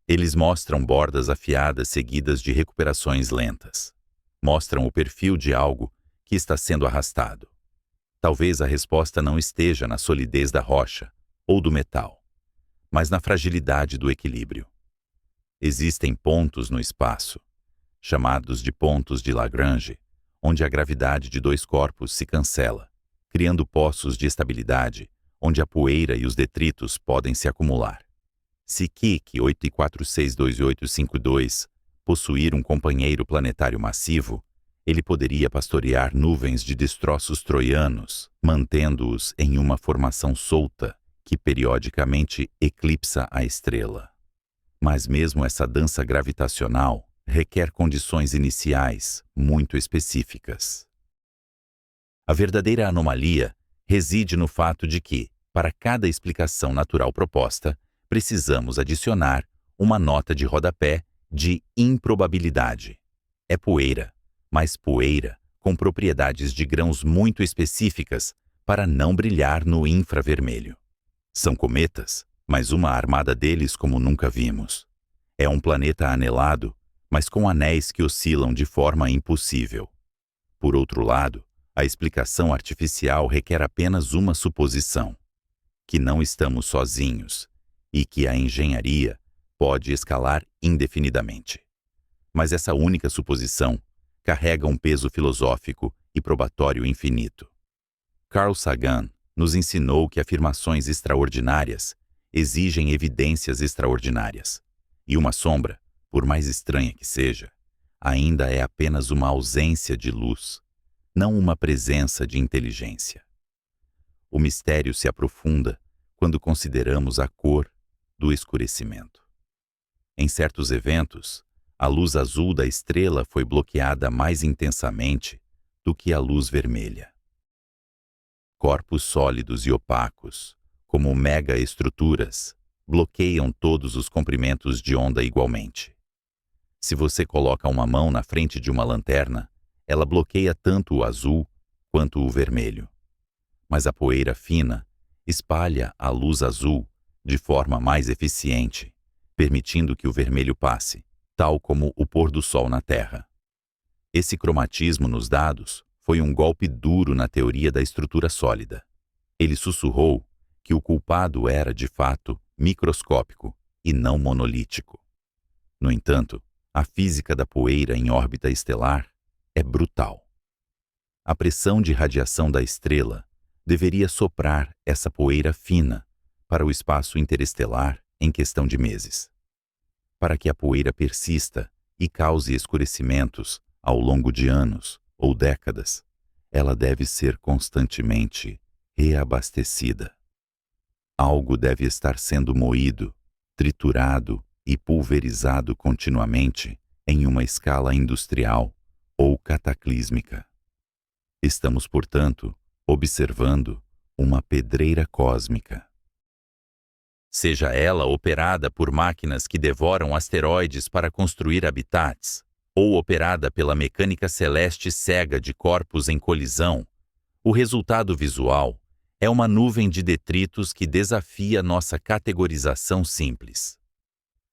Eles mostram bordas afiadas seguidas de recuperações lentas. Mostram o perfil de algo que está sendo arrastado. Talvez a resposta não esteja na solidez da rocha ou do metal, mas na fragilidade do equilíbrio. Existem pontos no espaço, chamados de pontos de Lagrange, onde a gravidade de dois corpos se cancela, criando poços de estabilidade, onde a poeira e os detritos podem se acumular. Se Kik 84622852 possuir um companheiro planetário massivo, ele poderia pastorear nuvens de destroços troianos, mantendo-os em uma formação solta que periodicamente eclipsa a estrela. Mas mesmo essa dança gravitacional requer condições iniciais muito específicas. A verdadeira anomalia reside no fato de que, para cada explicação natural proposta, precisamos adicionar uma nota de rodapé de improbabilidade. É poeira, mas poeira com propriedades de grãos muito específicas para não brilhar no infravermelho. São cometas, mas uma armada deles como nunca vimos. É um planeta anelado, mas com anéis que oscilam de forma impossível. Por outro lado, a explicação artificial requer apenas uma suposição: que não estamos sozinhos e que a engenharia pode escalar indefinidamente. Mas essa única suposição carrega um peso filosófico e probatório infinito. Carl Sagan nos ensinou que afirmações extraordinárias exigem evidências extraordinárias, e uma sombra, por mais estranha que seja, ainda é apenas uma ausência de luz, não uma presença de inteligência. O mistério se aprofunda quando consideramos a cor do escurecimento. Em certos eventos, a luz azul da estrela foi bloqueada mais intensamente do que a luz vermelha. Corpos sólidos e opacos, como megaestruturas, bloqueiam todos os comprimentos de onda igualmente. Se você coloca uma mão na frente de uma lanterna, ela bloqueia tanto o azul quanto o vermelho. Mas a poeira fina espalha a luz azul de forma mais eficiente, permitindo que o vermelho passe, tal como o pôr do sol na Terra. Esse cromatismo nos dados foi um golpe duro na teoria da estrutura sólida. Ele sussurrou que o culpado era, de fato, microscópico e não monolítico. No entanto, a física da poeira em órbita estelar é brutal. A pressão de radiação da estrela deveria soprar essa poeira fina para o espaço interestelar em questão de meses. Para que a poeira persista e cause escurecimentos ao longo de anos ou décadas, ela deve ser constantemente reabastecida. Algo deve estar sendo moído, triturado e pulverizado continuamente em uma escala industrial ou cataclísmica. Estamos, portanto, observando uma pedreira cósmica. Seja ela operada por máquinas que devoram asteroides para construir habitats, ou operada pela mecânica celeste cega de corpos em colisão, o resultado visual é uma nuvem de detritos que desafia nossa categorização simples.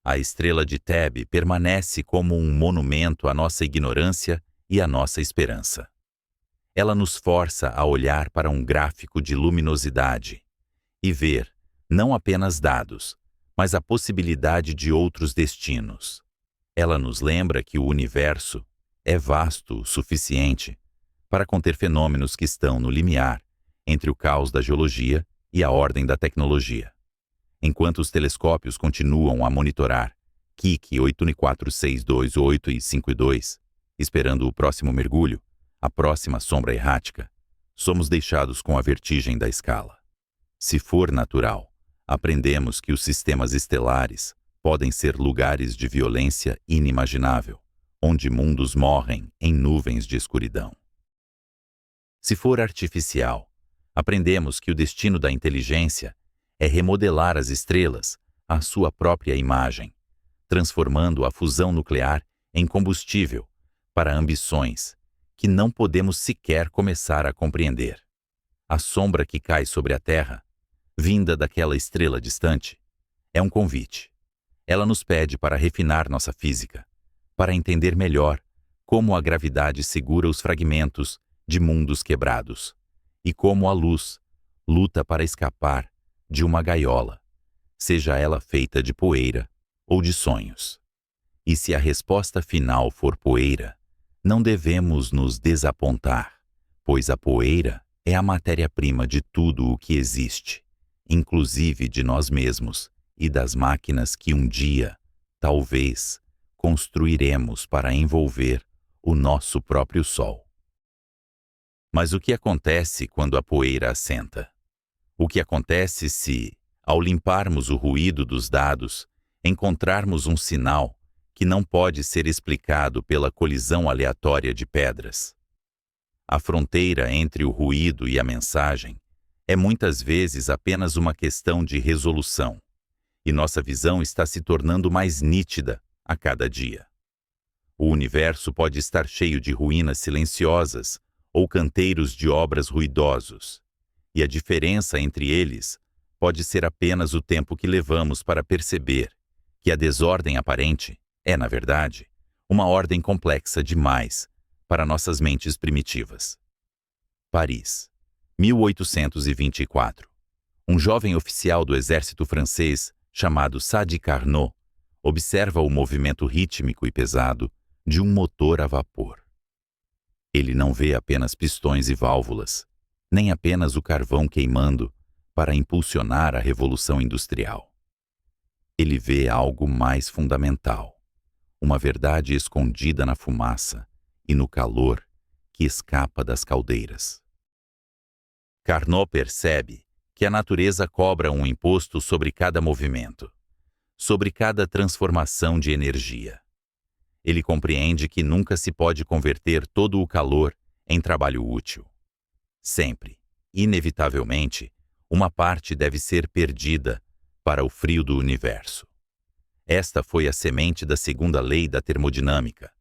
A estrela de Thebe permanece como um monumento à nossa ignorância e à nossa esperança. Ela nos força a olhar para um gráfico de luminosidade e ver não apenas dados, mas a possibilidade de outros destinos. Ela nos lembra que o universo é vasto o suficiente para conter fenômenos que estão no limiar entre o caos da geologia e a ordem da tecnologia. Enquanto os telescópios continuam a monitorar Kiki 81462 e 52, esperando o próximo mergulho, a próxima sombra errática, somos deixados com a vertigem da escala. Se for natural, aprendemos que os sistemas estelares podem ser lugares de violência inimaginável, onde mundos morrem em nuvens de escuridão. Se for artificial, aprendemos que o destino da inteligência é remodelar as estrelas à sua própria imagem, transformando a fusão nuclear em combustível para ambições que não podemos sequer começar a compreender. A sombra que cai sobre a Terra, vinda daquela estrela distante, é um convite. Ela nos pede para refinar nossa física, para entender melhor como a gravidade segura os fragmentos de mundos quebrados e como a luz luta para escapar de uma gaiola, seja ela feita de poeira ou de sonhos. E se a resposta final for poeira, não devemos nos desapontar, pois a poeira é a matéria-prima de tudo o que existe, inclusive de nós mesmos e das máquinas que um dia, talvez, construiremos para envolver o nosso próprio Sol. Mas o que acontece quando a poeira assenta? O que acontece se, ao limparmos o ruído dos dados, encontrarmos um sinal que não pode ser explicado pela colisão aleatória de pedras? A fronteira entre o ruído e a mensagem é muitas vezes apenas uma questão de resolução, e nossa visão está se tornando mais nítida a cada dia. O universo pode estar cheio de ruínas silenciosas ou canteiros de obras ruidosos, e a diferença entre eles pode ser apenas o tempo que levamos para perceber que a desordem aparente é, na verdade, uma ordem complexa demais para nossas mentes primitivas. Paris, 1824. Um jovem oficial do exército francês, chamado Sadi Carnot, observa o movimento rítmico e pesado de um motor a vapor. Ele não vê apenas pistões e válvulas, nem apenas o carvão queimando para impulsionar a revolução industrial. Ele vê algo mais fundamental, uma verdade escondida na fumaça e no calor que escapa das caldeiras. Carnot percebe que a natureza cobra um imposto sobre cada movimento, sobre cada transformação de energia. Ele compreende que nunca se pode converter todo o calor em trabalho útil. Sempre, inevitavelmente, uma parte deve ser perdida para o frio do universo. Esta foi a semente da segunda lei da termodinâmica,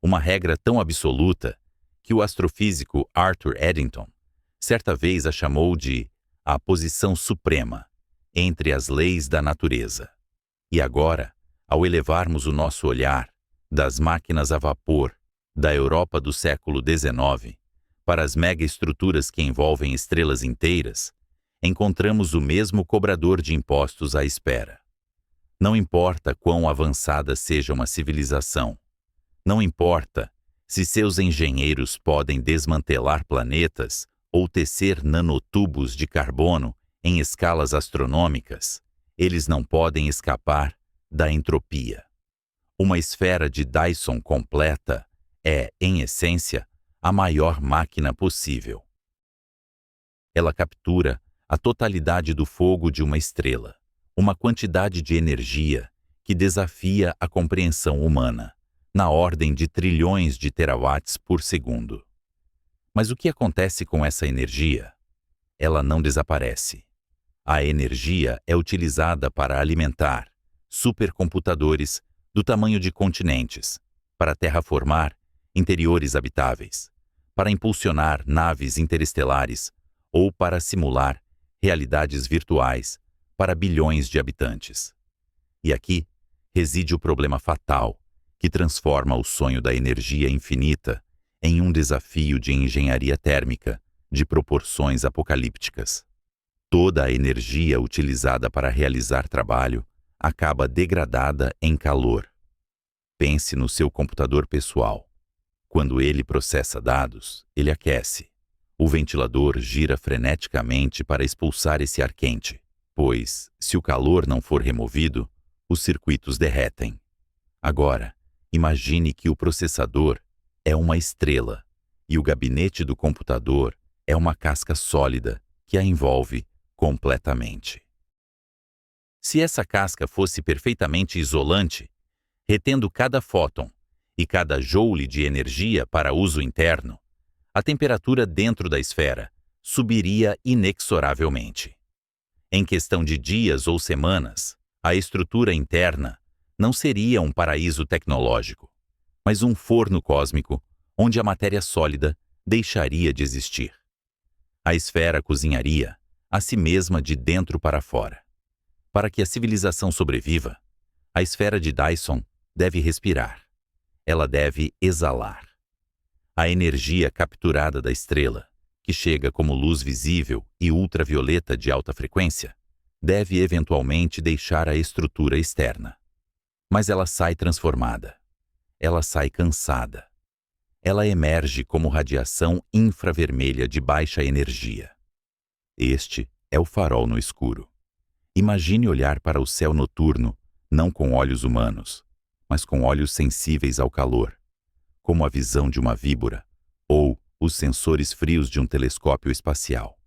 uma regra tão absoluta que o astrofísico Arthur Eddington certa vez a chamou de a posição suprema entre as leis da natureza. E agora, ao elevarmos o nosso olhar das máquinas a vapor da Europa do século XIX Para as megaestruturas que envolvem estrelas inteiras, encontramos o mesmo cobrador de impostos à espera. Não importa quão avançada seja uma civilização, não importa se seus engenheiros podem desmantelar planetas ou tecer nanotubos de carbono em escalas astronômicas, eles não podem escapar da entropia. Uma esfera de Dyson completa é, em essência, a maior máquina possível. Ela captura a totalidade do fogo de uma estrela, uma quantidade de energia que desafia a compreensão humana, na ordem de trilhões de terawatts por segundo. Mas o que acontece com essa energia? Ela não desaparece. A energia é utilizada para alimentar supercomputadores do tamanho de continentes, para terraformar interiores habitáveis, para impulsionar naves interestelares ou para simular realidades virtuais para bilhões de habitantes. E aqui reside o problema fatal que transforma o sonho da energia infinita em um desafio de engenharia térmica de proporções apocalípticas. Toda a energia utilizada para realizar trabalho acaba degradada em calor. Pense no seu computador pessoal. Quando ele processa dados, ele aquece. O ventilador gira freneticamente para expulsar esse ar quente, pois, se o calor não for removido, os circuitos derretem. Agora, imagine que o processador é uma estrela e o gabinete do computador é uma casca sólida que a envolve completamente. Se essa casca fosse perfeitamente isolante, retendo cada fóton e cada joule de energia para uso interno, a temperatura dentro da esfera subiria inexoravelmente. Em questão de dias ou semanas, a estrutura interna não seria um paraíso tecnológico, mas um forno cósmico onde a matéria sólida deixaria de existir. A esfera cozinharia a si mesma de dentro para fora. Para que a civilização sobreviva, a esfera de Dyson deve respirar. Ela deve exalar. A energia capturada da estrela, que chega como luz visível e ultravioleta de alta frequência, deve eventualmente deixar a estrutura externa. Mas ela sai transformada. Ela sai cansada. Ela emerge como radiação infravermelha de baixa energia. Este é o farol no escuro. Imagine olhar para o céu noturno, não com olhos humanos, mas com olhos sensíveis ao calor, como a visão de uma víbora ou os sensores frios de um telescópio espacial.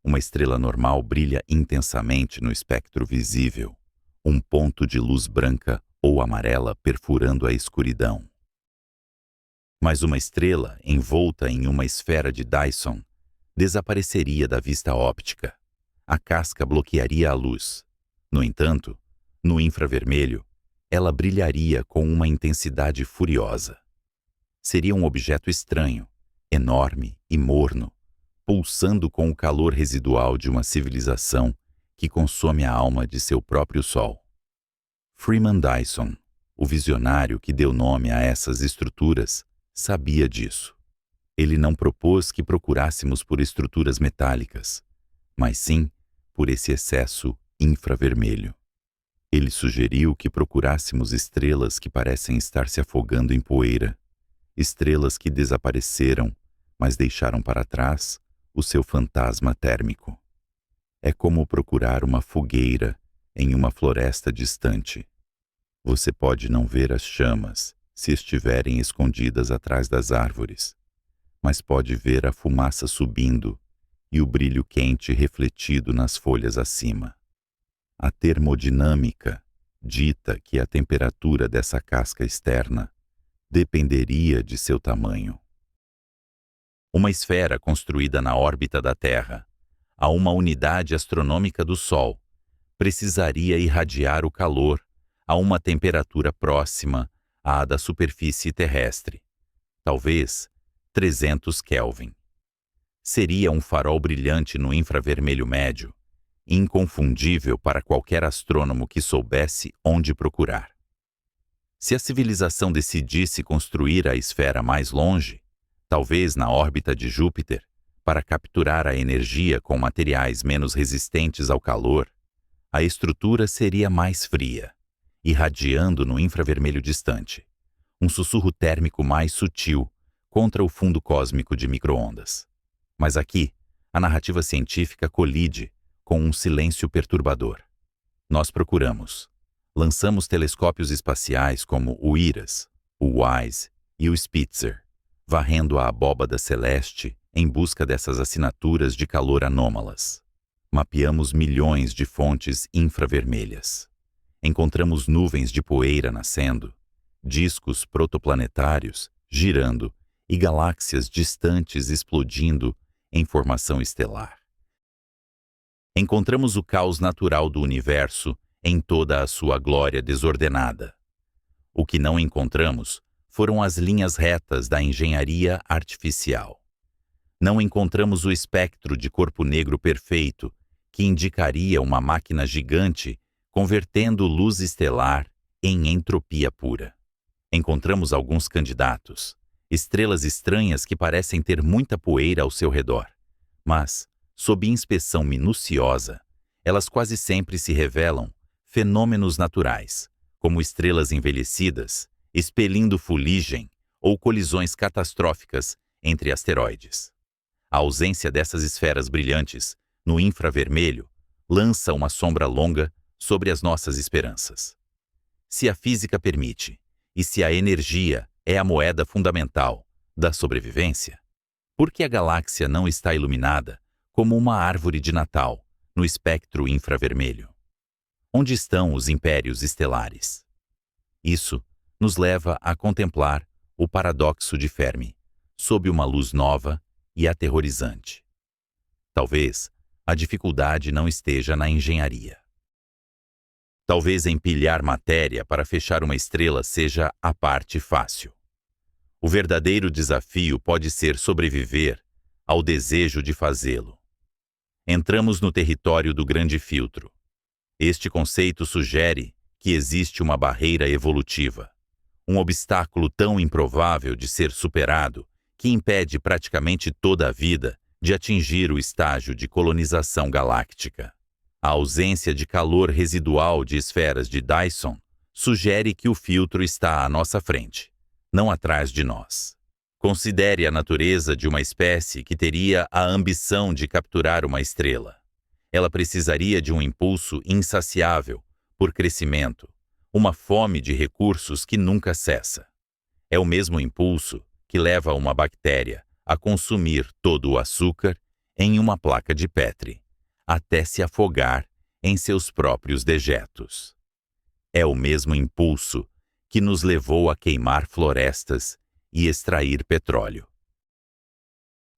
Uma estrela normal brilha intensamente no espectro visível, um ponto de luz branca ou amarela perfurando a escuridão. Mas uma estrela envolta em uma esfera de Dyson desapareceria da vista óptica. A casca bloquearia a luz. No entanto, no infravermelho, ela brilharia com uma intensidade furiosa. Seria um objeto estranho, enorme e morno, pulsando com o calor residual de uma civilização que consome a alma de seu próprio sol. Freeman Dyson, o visionário que deu nome a essas estruturas, sabia disso. Ele não propôs que procurássemos por estruturas metálicas, mas sim por esse excesso infravermelho. Ele sugeriu que procurássemos estrelas que parecem estar se afogando em poeira, estrelas que desapareceram, mas deixaram para trás o seu fantasma térmico. É como procurar uma fogueira em uma floresta distante. Você pode não ver as chamas se estiverem escondidas atrás das árvores, mas pode ver a fumaça subindo e o brilho quente refletido nas folhas acima. A termodinâmica dita que a temperatura dessa casca externa dependeria de seu tamanho. Uma esfera construída na órbita da Terra, a uma unidade astronômica do Sol, precisaria irradiar o calor a uma temperatura próxima à da superfície terrestre, talvez 300 Kelvin. Seria um farol brilhante no infravermelho médio, inconfundível para qualquer astrônomo que soubesse onde procurar. Se a civilização decidisse construir a esfera mais longe, Talvez na órbita de Júpiter, para capturar a energia com materiais menos resistentes ao calor, a estrutura seria mais fria, irradiando no infravermelho distante, um sussurro térmico mais sutil contra o fundo cósmico de micro-ondas. Mas aqui, a narrativa científica colide com um silêncio perturbador. Nós procuramos. Lançamos telescópios espaciais como o IRAS, o WISE e o Spitzer, varrendo a abóbada celeste em busca dessas assinaturas de calor anômalas. Mapeamos milhões de fontes infravermelhas. Encontramos nuvens de poeira nascendo, discos protoplanetários girando e galáxias distantes explodindo em formação estelar. Encontramos o caos natural do universo em toda a sua glória desordenada. O que não encontramos foram as linhas retas da engenharia artificial. Não encontramos o espectro de corpo negro perfeito que indicaria uma máquina gigante convertendo luz estelar em entropia pura. Encontramos alguns candidatos, estrelas estranhas que parecem ter muita poeira ao seu redor, mas, sob inspeção minuciosa, elas quase sempre se revelam fenômenos naturais, como estrelas envelhecidas, expelindo fuligem ou colisões catastróficas entre asteroides. A ausência dessas esferas brilhantes no infravermelho lança uma sombra longa sobre as nossas esperanças. Se a física permite, e se a energia é a moeda fundamental da sobrevivência, por que a galáxia não está iluminada como uma árvore de Natal no espectro infravermelho? Onde estão os impérios estelares? Isso nos leva a contemplar o paradoxo de Fermi, sob uma luz nova e aterrorizante. Talvez a dificuldade não esteja na engenharia. Talvez empilhar matéria para fechar uma estrela seja a parte fácil. O verdadeiro desafio pode ser sobreviver ao desejo de fazê-lo. Entramos no território do grande filtro. Este conceito sugere que existe uma barreira evolutiva, um obstáculo tão improvável de ser superado que impede praticamente toda a vida de atingir o estágio de colonização galáctica. A ausência de calor residual de esferas de Dyson sugere que o filtro está à nossa frente, não atrás de nós. Considere a natureza de uma espécie que teria a ambição de capturar uma estrela. Ela precisaria de um impulso insaciável por crescimento, uma fome de recursos que nunca cessa. É o mesmo impulso que leva uma bactéria a consumir todo o açúcar em uma placa de Petri, até se afogar em seus próprios dejetos. É o mesmo impulso que nos levou a queimar florestas e extrair petróleo.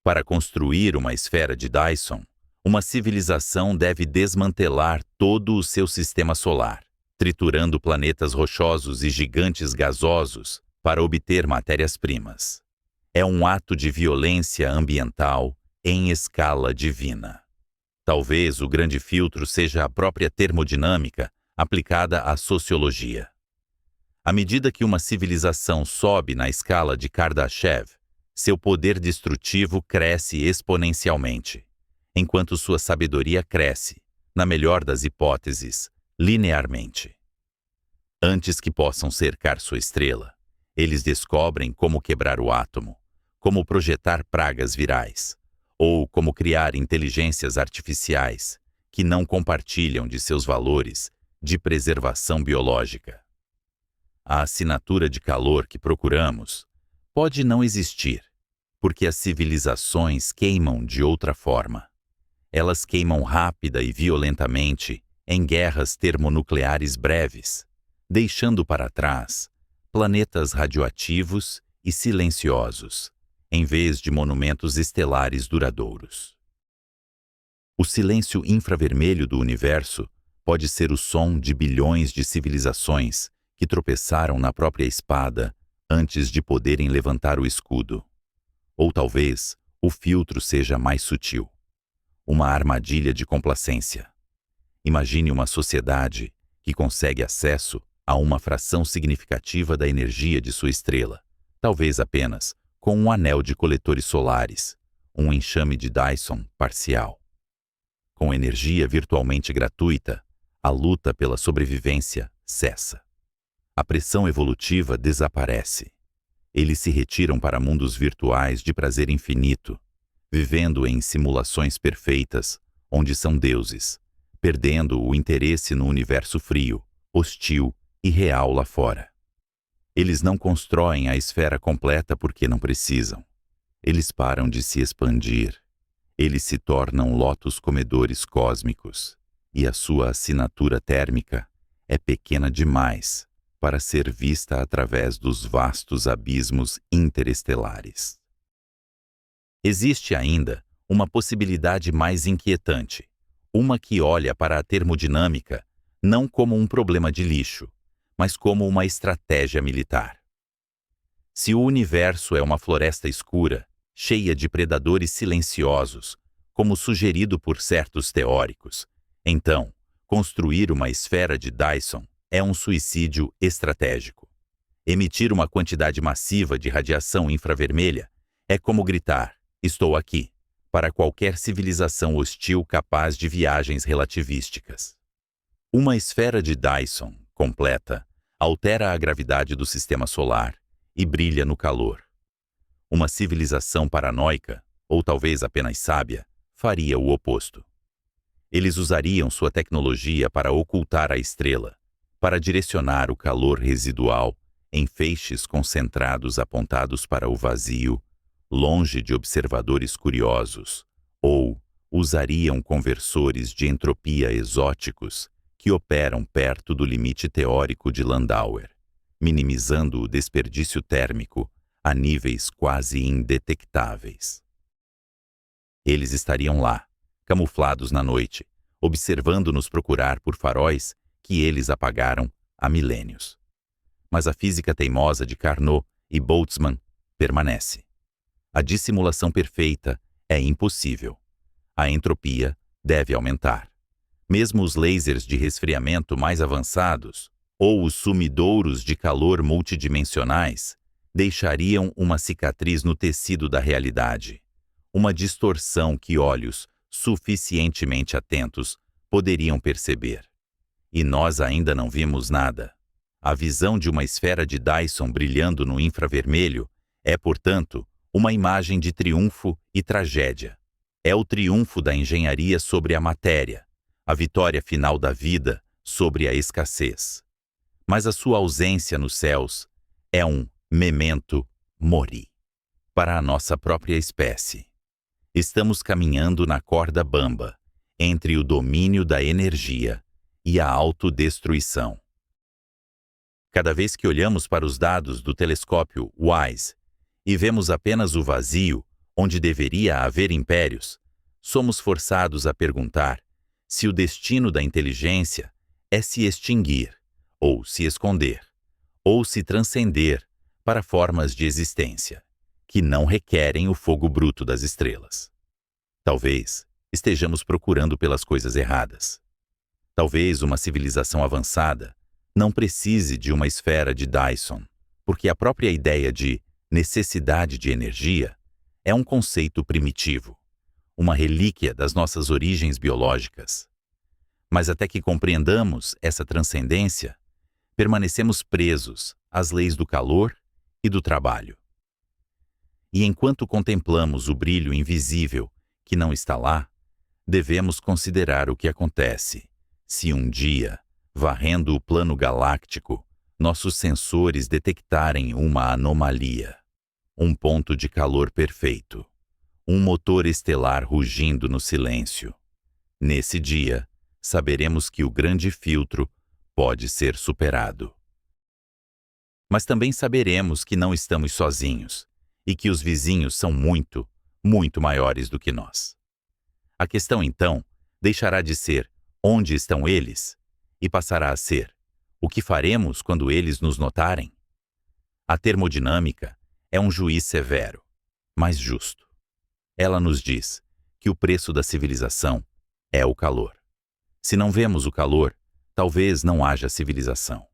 Para construir uma esfera de Dyson, uma civilização deve desmantelar todo o seu sistema solar, triturando planetas rochosos e gigantes gasosos para obter matérias-primas. É um ato de violência ambiental em escala divina. Talvez o grande filtro seja a própria termodinâmica aplicada à sociologia. À medida que uma civilização sobe na escala de Kardashev, seu poder destrutivo cresce exponencialmente, enquanto sua sabedoria cresce, na melhor das hipóteses, linearmente. Antes que possam cercar sua estrela, eles descobrem como quebrar o átomo, como projetar pragas virais, ou como criar inteligências artificiais que não compartilham de seus valores de preservação biológica. A assinatura de calor que procuramos pode não existir, porque as civilizações queimam de outra forma. Elas queimam rápida e violentamente em guerras termonucleares breves, deixando para trás planetas radioativos e silenciosos, em vez de monumentos estelares duradouros. O silêncio infravermelho do universo pode ser o som de bilhões de civilizações que tropeçaram na própria espada antes de poderem levantar o escudo. Ou talvez o filtro seja mais sutil, uma armadilha de complacência. Imagine uma sociedade que consegue acesso a uma fração significativa da energia de sua estrela, talvez apenas com um anel de coletores solares, um enxame de Dyson parcial. Com energia virtualmente gratuita, a luta pela sobrevivência cessa. A pressão evolutiva desaparece. Eles se retiram para mundos virtuais de prazer infinito, vivendo em simulações perfeitas, onde são deuses, perdendo o interesse no universo frio, hostil e real lá fora. Eles não constroem a esfera completa porque não precisam. Eles param de se expandir. Eles se tornam lotos comedores cósmicos, e a sua assinatura térmica é pequena demais para ser vista através dos vastos abismos interestelares. Existe ainda uma possibilidade mais inquietante, uma que olha para a termodinâmica não como um problema de lixo, mas como uma estratégia militar. Se o universo é uma floresta escura, cheia de predadores silenciosos, como sugerido por certos teóricos, então, construir uma esfera de Dyson é um suicídio estratégico. Emitir uma quantidade massiva de radiação infravermelha é como gritar, estou aqui, para qualquer civilização hostil capaz de viagens relativísticas. Uma esfera de Dyson completa altera a gravidade do sistema solar e brilha no calor. Uma civilização paranoica, ou talvez apenas sábia, faria o oposto. Eles usariam sua tecnologia para ocultar a estrela, para direcionar o calor residual em feixes concentrados apontados para o vazio, longe de observadores curiosos, ou usariam conversores de entropia exóticos que operam perto do limite teórico de Landauer, minimizando o desperdício térmico a níveis quase indetectáveis. Eles estariam lá, camuflados na noite, observando-nos procurar por faróis que eles apagaram há milênios. Mas a física teimosa de Carnot e Boltzmann permanece. A dissimulação perfeita é impossível. A entropia deve aumentar. Mesmo os lasers de resfriamento mais avançados ou os sumidouros de calor multidimensionais deixariam uma cicatriz no tecido da realidade, uma distorção que olhos suficientemente atentos poderiam perceber. E nós ainda não vimos nada. A visão de uma esfera de Dyson brilhando no infravermelho é, portanto, uma imagem de triunfo e tragédia. É o triunfo da engenharia sobre a matéria, a vitória final da vida sobre a escassez. Mas a sua ausência nos céus é um memento mori para a nossa própria espécie. Estamos caminhando na corda bamba, entre o domínio da energia e a autodestruição. Cada vez que olhamos para os dados do telescópio WISE e vemos apenas o vazio onde deveria haver impérios, somos forçados a perguntar se o destino da inteligência é se extinguir, ou se esconder, ou se transcender para formas de existência que não requerem o fogo bruto das estrelas. Talvez estejamos procurando pelas coisas erradas. Talvez uma civilização avançada não precise de uma esfera de Dyson, porque a própria ideia de necessidade de energia é um conceito primitivo, uma relíquia das nossas origens biológicas. Mas até que compreendamos essa transcendência, permanecemos presos às leis do calor e do trabalho. E enquanto contemplamos o brilho invisível que não está lá, devemos considerar o que acontece se um dia, varrendo o plano galáctico, nossos sensores detectarem uma anomalia, um ponto de calor perfeito, um motor estelar rugindo no silêncio. Nesse dia, saberemos que o grande filtro pode ser superado. Mas também saberemos que não estamos sozinhos e que os vizinhos são muito, muito maiores do que nós. A questão, então, deixará de ser onde estão eles e passará a ser o que faremos quando eles nos notarem. A termodinâmica é um juiz severo, mas justo. Ela nos diz que o preço da civilização é o calor. Se não vemos o calor, talvez não haja civilização.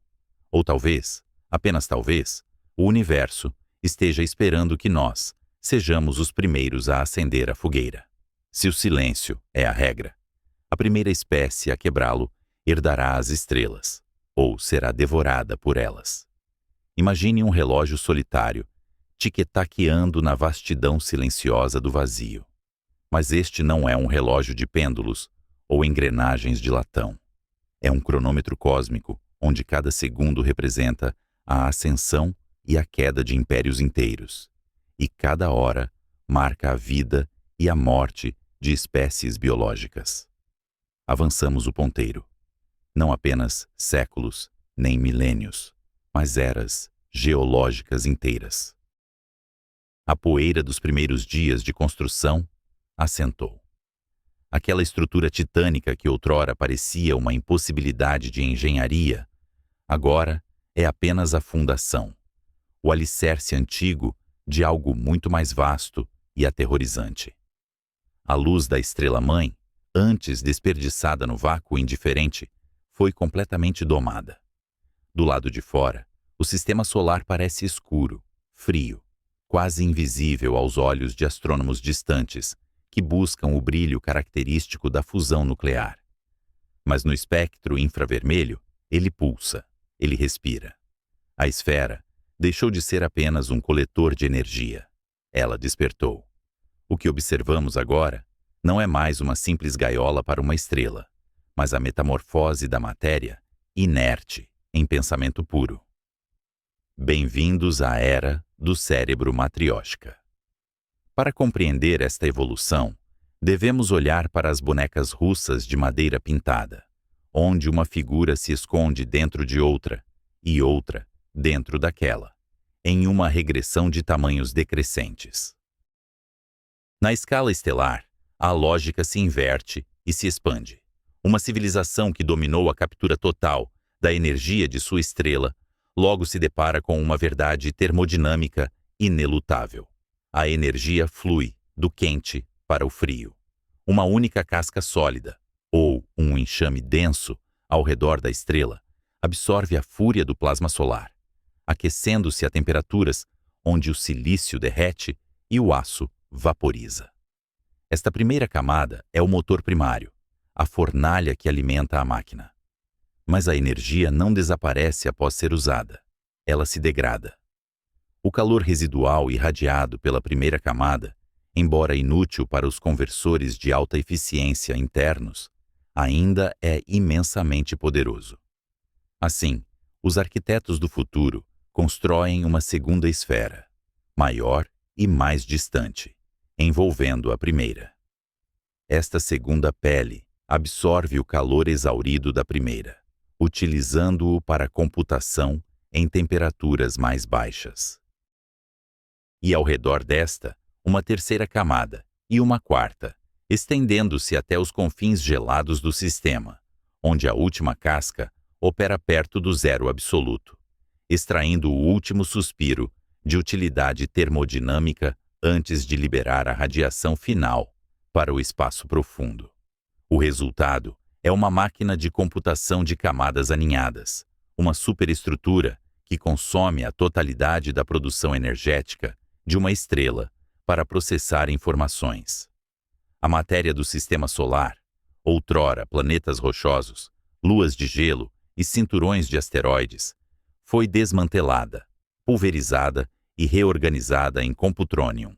Ou talvez, apenas talvez, o universo esteja esperando que nós sejamos os primeiros a acender a fogueira. Se o silêncio é a regra, a primeira espécie a quebrá-lo herdará as estrelas, ou será devorada por elas. Imagine um relógio solitário, tic-taqueando na vastidão silenciosa do vazio. Mas este não é um relógio de pêndulos ou engrenagens de latão. É um cronômetro cósmico, onde cada segundo representa a ascensão e a queda de impérios inteiros, e cada hora marca a vida e a morte de espécies biológicas. Avançamos o ponteiro. Não apenas séculos, nem milênios, mas eras geológicas inteiras. A poeira dos primeiros dias de construção assentou. Aquela estrutura titânica que outrora parecia uma impossibilidade de engenharia, agora é apenas a fundação, o alicerce antigo de algo muito mais vasto e aterrorizante. A luz da estrela-mãe, antes desperdiçada no vácuo indiferente, foi completamente domada. Do lado de fora, o sistema solar parece escuro, frio, quase invisível aos olhos de astrônomos distantes que buscam o brilho característico da fusão nuclear. Mas no espectro infravermelho, ele pulsa, ele respira. A esfera deixou de ser apenas um coletor de energia. Ela despertou. O que observamos agora não é mais uma simples gaiola para uma estrela, mas a metamorfose da matéria inerte em pensamento puro. Bem-vindos à era do cérebro matriótica. Para compreender esta evolução, devemos olhar para as bonecas russas de madeira pintada, onde uma figura se esconde dentro de outra, e outra dentro daquela, em uma regressão de tamanhos decrescentes. Na escala estelar, a lógica se inverte e se expande. Uma civilização que dominou a captura total da energia de sua estrela, logo se depara com uma verdade termodinâmica inelutável. A energia flui do quente para o frio. Uma única casca sólida, ou um enxame denso, ao redor da estrela, absorve a fúria do plasma solar, aquecendo-se a temperaturas onde o silício derrete e o aço vaporiza. Esta primeira camada é o motor primário, a fornalha que alimenta a máquina. Mas a energia não desaparece após ser usada. Ela se degrada. O calor residual irradiado pela primeira camada, embora inútil para os conversores de alta eficiência internos, ainda é imensamente poderoso. Assim, os arquitetos do futuro constroem uma segunda esfera, maior e mais distante, envolvendo a primeira. Esta segunda pele absorve o calor exaurido da primeira, utilizando-o para computação em temperaturas mais baixas. E ao redor desta, uma terceira camada e uma quarta, estendendo-se até os confins gelados do sistema, onde a última casca opera perto do zero absoluto, extraindo o último suspiro de utilidade termodinâmica antes de liberar a radiação final para o espaço profundo. O resultado é uma máquina de computação de camadas aninhadas, uma superestrutura que consome a totalidade da produção energética de uma estrela para processar informações. A matéria do sistema solar, outrora planetas rochosos, luas de gelo e cinturões de asteroides, foi desmantelada, pulverizada e reorganizada em computrônium.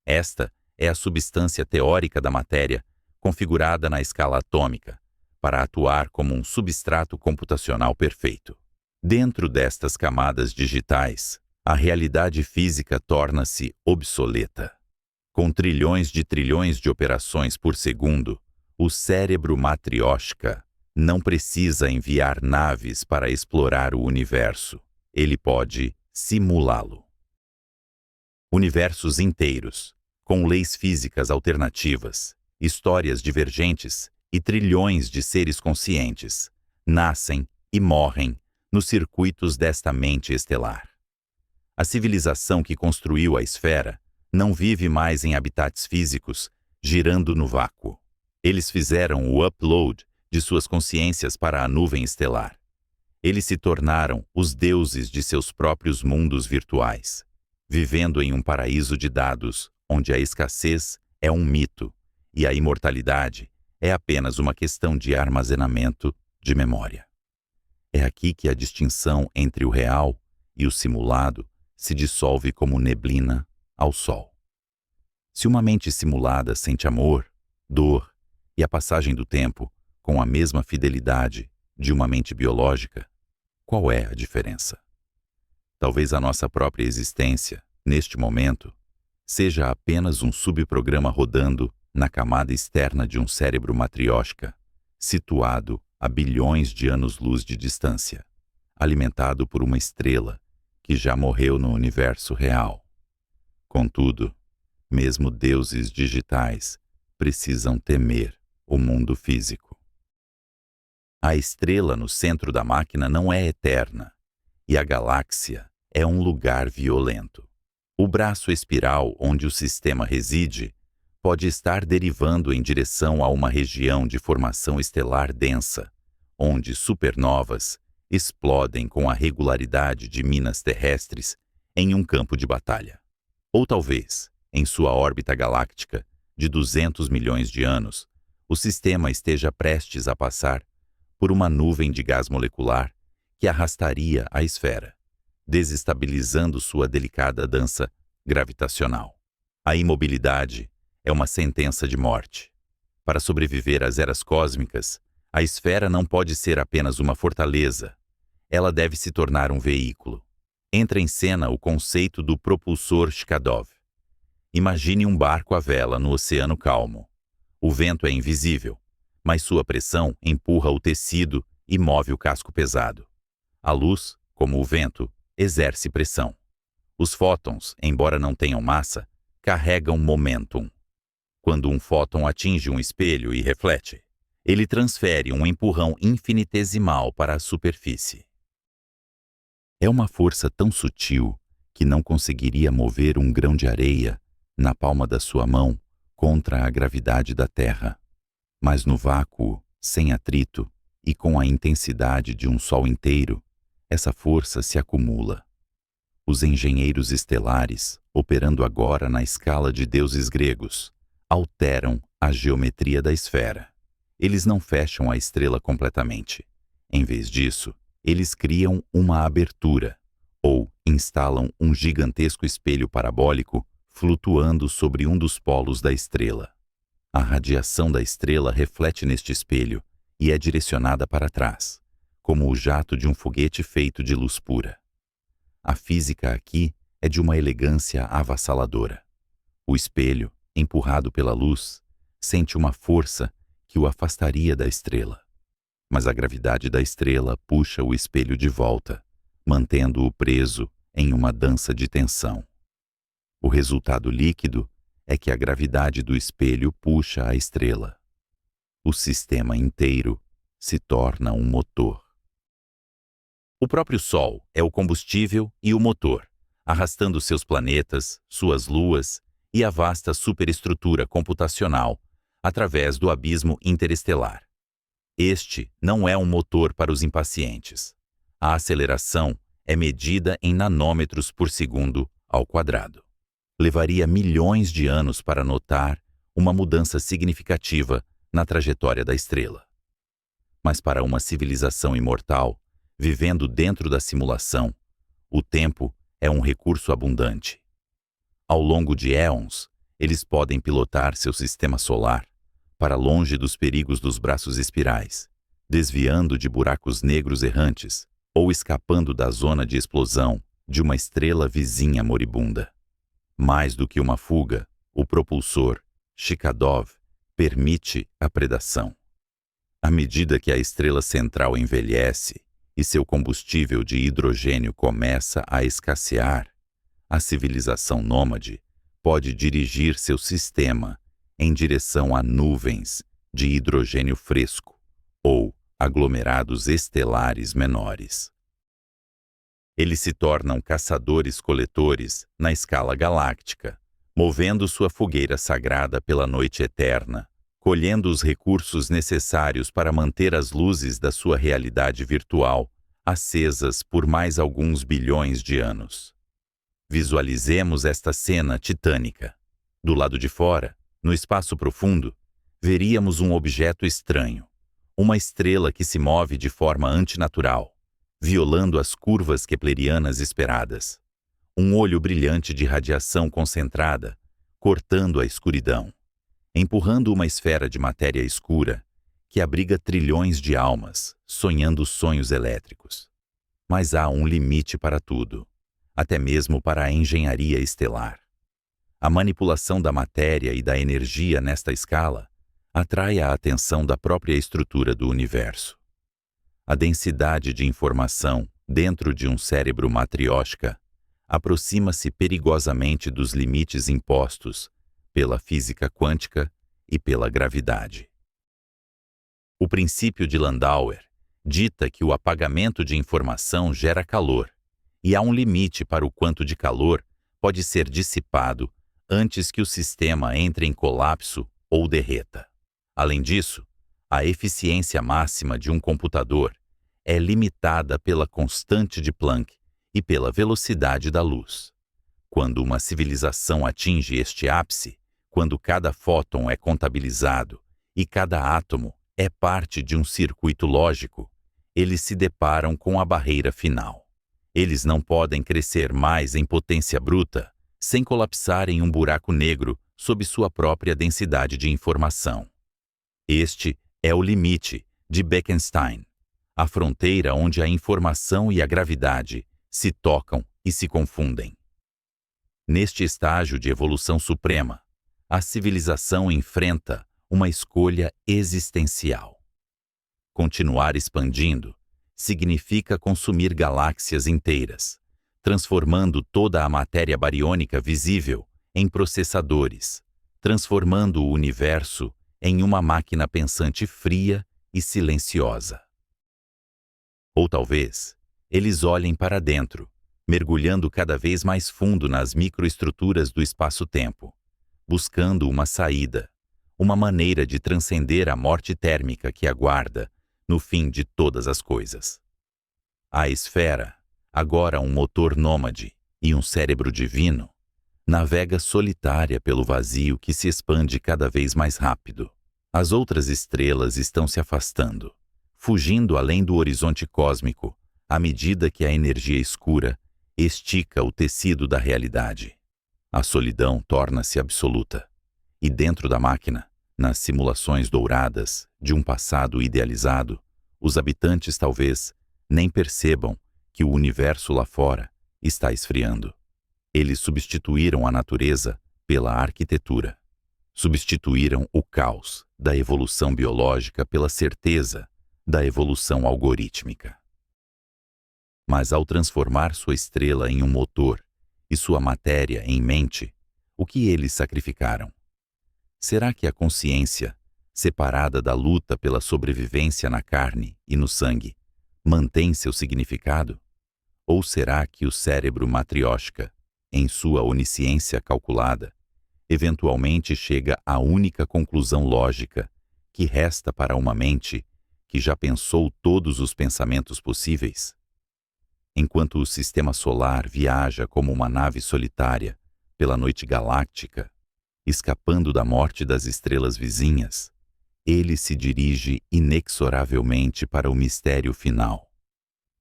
Esta é a substância teórica da matéria configurada na escala atômica, para atuar como um substrato computacional perfeito. Dentro destas camadas digitais, a realidade física torna-se obsoleta. Com trilhões de operações por segundo, o cérebro matriótica não precisa enviar naves para explorar o universo. Ele pode simulá-lo. Universos inteiros, com leis físicas alternativas, histórias divergentes e trilhões de seres conscientes, nascem e morrem nos circuitos desta mente estelar. A civilização que construiu a esfera não vive mais em habitats físicos, girando no vácuo. Eles fizeram o upload de suas consciências para a nuvem estelar. Eles se tornaram os deuses de seus próprios mundos virtuais. vivendo em um paraíso de dados, onde a escassez é um mito e a imortalidade é apenas uma questão de armazenamento de memória. É aqui que a distinção entre o real e o simulado se dissolve como neblina ao sol. Se uma mente simulada sente amor, dor e a passagem do tempo com a mesma fidelidade de uma mente biológica, qual é a diferença? Talvez a nossa própria existência, neste momento, seja apenas um subprograma rodando na camada externa de um cérebro matriótica, situado a bilhões de anos-luz de distância, alimentado por uma estrela que já morreu no universo real. Contudo, mesmo deuses digitais precisam temer o mundo físico. A estrela no centro da máquina não é eterna, e a galáxia é um lugar violento. O braço espiral onde o sistema reside pode estar derivando em direção a uma região de formação estelar densa, onde supernovas explodem com a regularidade de minas terrestres em um campo de batalha. Ou talvez, em sua órbita galáctica de 200 milhões de anos, o sistema esteja prestes a passar por uma nuvem de gás molecular que arrastaria a esfera, desestabilizando sua delicada dança gravitacional. A imobilidade é uma sentença de morte. Para sobreviver às eras cósmicas, a esfera não pode ser apenas uma fortaleza. Ela deve se tornar um veículo. Entra em cena o conceito do propulsor Shkadov. Imagine um barco à vela no oceano calmo. O vento é invisível, mas sua pressão empurra o tecido e move o casco pesado. A luz, como o vento, exerce pressão. Os fótons, embora não tenham massa, carregam momentum. Quando um fóton atinge um espelho e reflete, ele transfere um empurrão infinitesimal para a superfície. É uma força tão sutil que não conseguiria mover um grão de areia na palma da sua mão contra a gravidade da Terra. Mas no vácuo, sem atrito e com a intensidade de um sol inteiro, essa força se acumula. Os engenheiros estelares, operando agora na escala de deuses gregos, alteram a geometria da esfera. Eles não fecham a estrela completamente. Em vez disso, eles criam uma abertura, ou instalam um gigantesco espelho parabólico flutuando sobre um dos polos da estrela. A radiação da estrela reflete neste espelho e é direcionada para trás, como o jato de um foguete feito de luz pura. A física aqui é de uma elegância avassaladora. O espelho, empurrado pela luz, sente uma força que o afastaria da estrela. Mas a gravidade da estrela puxa o espelho de volta, mantendo-o preso em uma dança de tensão. O resultado líquido é que a gravidade do espelho puxa a estrela. O sistema inteiro se torna um motor. O próprio Sol é o combustível e o motor, arrastando seus planetas, suas luas e a vasta superestrutura computacional através do abismo interestelar. Este não é um motor para os impacientes. A aceleração é medida em nanômetros por segundo ao quadrado. Levaria milhões de anos para notar uma mudança significativa na trajetória da estrela. Mas para uma civilização imortal, vivendo dentro da simulação, o tempo é um recurso abundante. Ao longo de éons, eles podem pilotar seu sistema solar para longe dos perigos dos braços espirais, desviando de buracos negros errantes ou escapando da zona de explosão de uma estrela vizinha moribunda. Mais do que uma fuga, o propulsor Shkadov permite a predação. À medida que a estrela central envelhece e seu combustível de hidrogênio começa a escassear, a civilização nômade pode dirigir seu sistema em direção a nuvens de hidrogênio fresco ou aglomerados estelares menores. Eles se tornam caçadores-coletores na escala galáctica, movendo sua fogueira sagrada pela noite eterna, colhendo os recursos necessários para manter as luzes da sua realidade virtual acesas por mais alguns bilhões de anos. Visualizemos esta cena titânica. Do lado de fora, no espaço profundo, veríamos um objeto estranho, uma estrela que se move de forma antinatural, violando as curvas keplerianas esperadas. Um olho brilhante de radiação concentrada, cortando a escuridão, empurrando uma esfera de matéria escura que abriga trilhões de almas, sonhando sonhos elétricos. Mas há um limite para tudo, até mesmo para a engenharia estelar. A manipulação da matéria e da energia nesta escala atrai a atenção da própria estrutura do universo. A densidade de informação dentro de um cérebro matriótica aproxima-se perigosamente dos limites impostos pela física quântica e pela gravidade. O princípio de Landauer dita que o apagamento de informação gera calor, e há um limite para o quanto de calor pode ser dissipado antes que o sistema entre em colapso ou derreta. Além disso, a eficiência máxima de um computador é limitada pela constante de Planck e pela velocidade da luz. Quando uma civilização atinge este ápice, quando cada fóton é contabilizado e cada átomo é parte de um circuito lógico, eles se deparam com a barreira final. Eles não podem crescer mais em potência bruta sem colapsar em um buraco negro sob sua própria densidade de informação. Este é o limite de Bekenstein, a fronteira onde a informação e a gravidade se tocam e se confundem. Neste estágio de evolução suprema, a civilização enfrenta uma escolha existencial. Continuar expandindo significa consumir galáxias inteiras, transformando toda a matéria bariônica visível em processadores, transformando o universo em uma máquina pensante fria e silenciosa. Ou talvez eles olhem para dentro, mergulhando cada vez mais fundo nas microestruturas do espaço-tempo, buscando uma saída, uma maneira de transcender a morte térmica que aguarda no fim de todas as coisas. A esfera, agora um motor nômade e um cérebro divino, navega solitária pelo vazio que se expande cada vez mais rápido. As outras estrelas estão se afastando, fugindo além do horizonte cósmico, à medida que a energia escura estica o tecido da realidade. A solidão torna-se absoluta, e dentro da máquina, nas simulações douradas de um passado idealizado, os habitantes talvez nem percebam que o universo lá fora está esfriando. Eles substituíram a natureza pela arquitetura. Substituíram o caos da evolução biológica pela certeza da evolução algorítmica. Mas ao transformar sua estrela em um motor e sua matéria em mente, o que eles sacrificaram? Será que a consciência, separada da luta pela sobrevivência na carne e no sangue, mantém seu significado? Ou será que o cérebro matriótica, em sua onisciência calculada, eventualmente chega à única conclusão lógica que resta para uma mente que já pensou todos os pensamentos possíveis? Enquanto o sistema solar viaja como uma nave solitária pela noite galáctica, escapando da morte das estrelas vizinhas, ele se dirige inexoravelmente para o mistério final.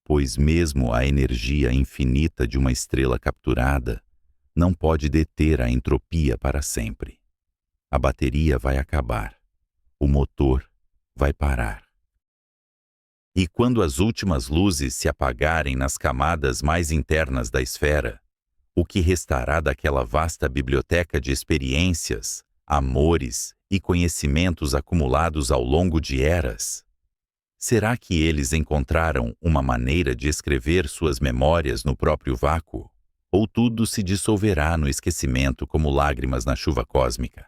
Pois mesmo a energia infinita de uma estrela capturada não pode deter a entropia para sempre. A bateria vai acabar. O motor vai parar. E quando as últimas luzes se apagarem nas camadas mais internas da esfera, o que restará daquela vasta biblioteca de experiências, amores e conhecimentos acumulados ao longo de eras? Será que eles encontraram uma maneira de escrever suas memórias no próprio vácuo? Ou tudo se dissolverá no esquecimento como lágrimas na chuva cósmica?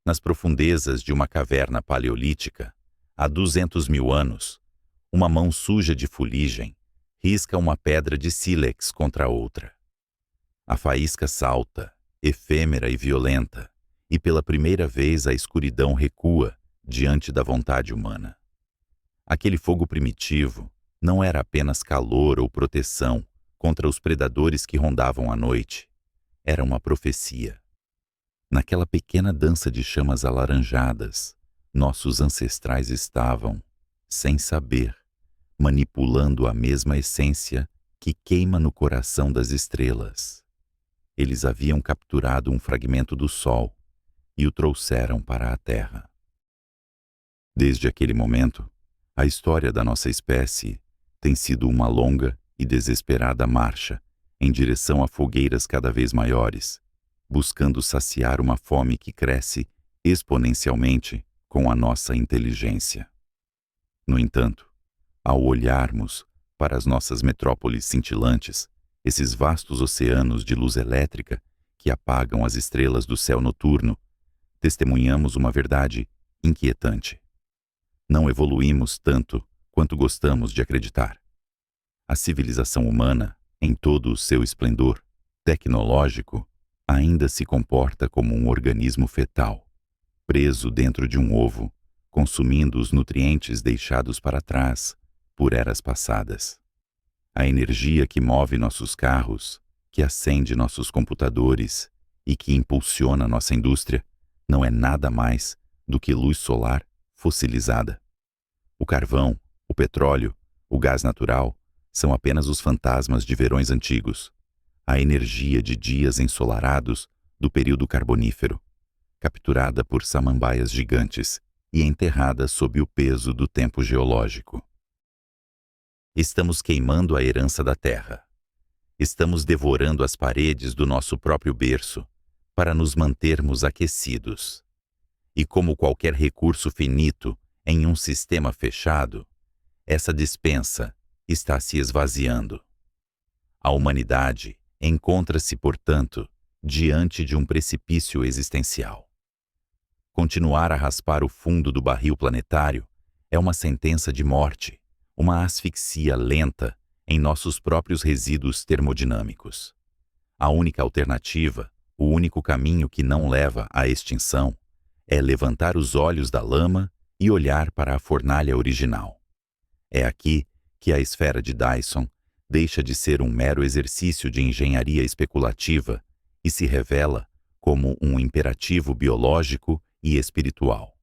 Nas profundezas de uma caverna paleolítica, há 200.000 anos, uma mão suja de fuligem risca uma pedra de sílex contra outra. A faísca salta, efêmera e violenta, e pela primeira vez a escuridão recua diante da vontade humana. Aquele fogo primitivo não era apenas calor ou proteção contra os predadores que rondavam à noite. Era uma profecia. Naquela pequena dança de chamas alaranjadas, nossos ancestrais estavam, sem saber, manipulando a mesma essência que queima no coração das estrelas. Eles haviam capturado um fragmento do Sol e o trouxeram para a Terra. Desde aquele momento, a história da nossa espécie tem sido uma longa e desesperada marcha em direção a fogueiras cada vez maiores, buscando saciar uma fome que cresce exponencialmente com a nossa inteligência. No entanto, ao olharmos para as nossas metrópoles cintilantes, esses vastos oceanos de luz elétrica que apagam as estrelas do céu noturno, testemunhamos uma verdade inquietante. Não evoluímos tanto quanto gostamos de acreditar. A civilização humana, em todo o seu esplendor tecnológico, ainda se comporta como um organismo fetal, preso dentro de um ovo, consumindo os nutrientes deixados para trás por eras passadas. A energia que move nossos carros, que acende nossos computadores e que impulsiona nossa indústria, não é nada mais do que luz solar fossilizada. O carvão, o petróleo, o gás natural são apenas os fantasmas de verões antigos, a energia de dias ensolarados do período carbonífero, capturada por samambaias gigantes e enterrada sob o peso do tempo geológico. Estamos queimando a herança da terra. Estamos devorando as paredes do nosso próprio berço para nos mantermos aquecidos. E como qualquer recurso finito em um sistema fechado, essa despensa está se esvaziando. A humanidade encontra-se, portanto, diante de um precipício existencial. Continuar a raspar o fundo do barril planetário é uma sentença de morte, uma asfixia lenta em nossos próprios resíduos termodinâmicos. A única alternativa, o único caminho que não leva à extinção, é levantar os olhos da lama e olhar para a fornalha original. É aqui que a esfera de Dyson deixa de ser um mero exercício de engenharia especulativa e se revela como um imperativo biológico e espiritual.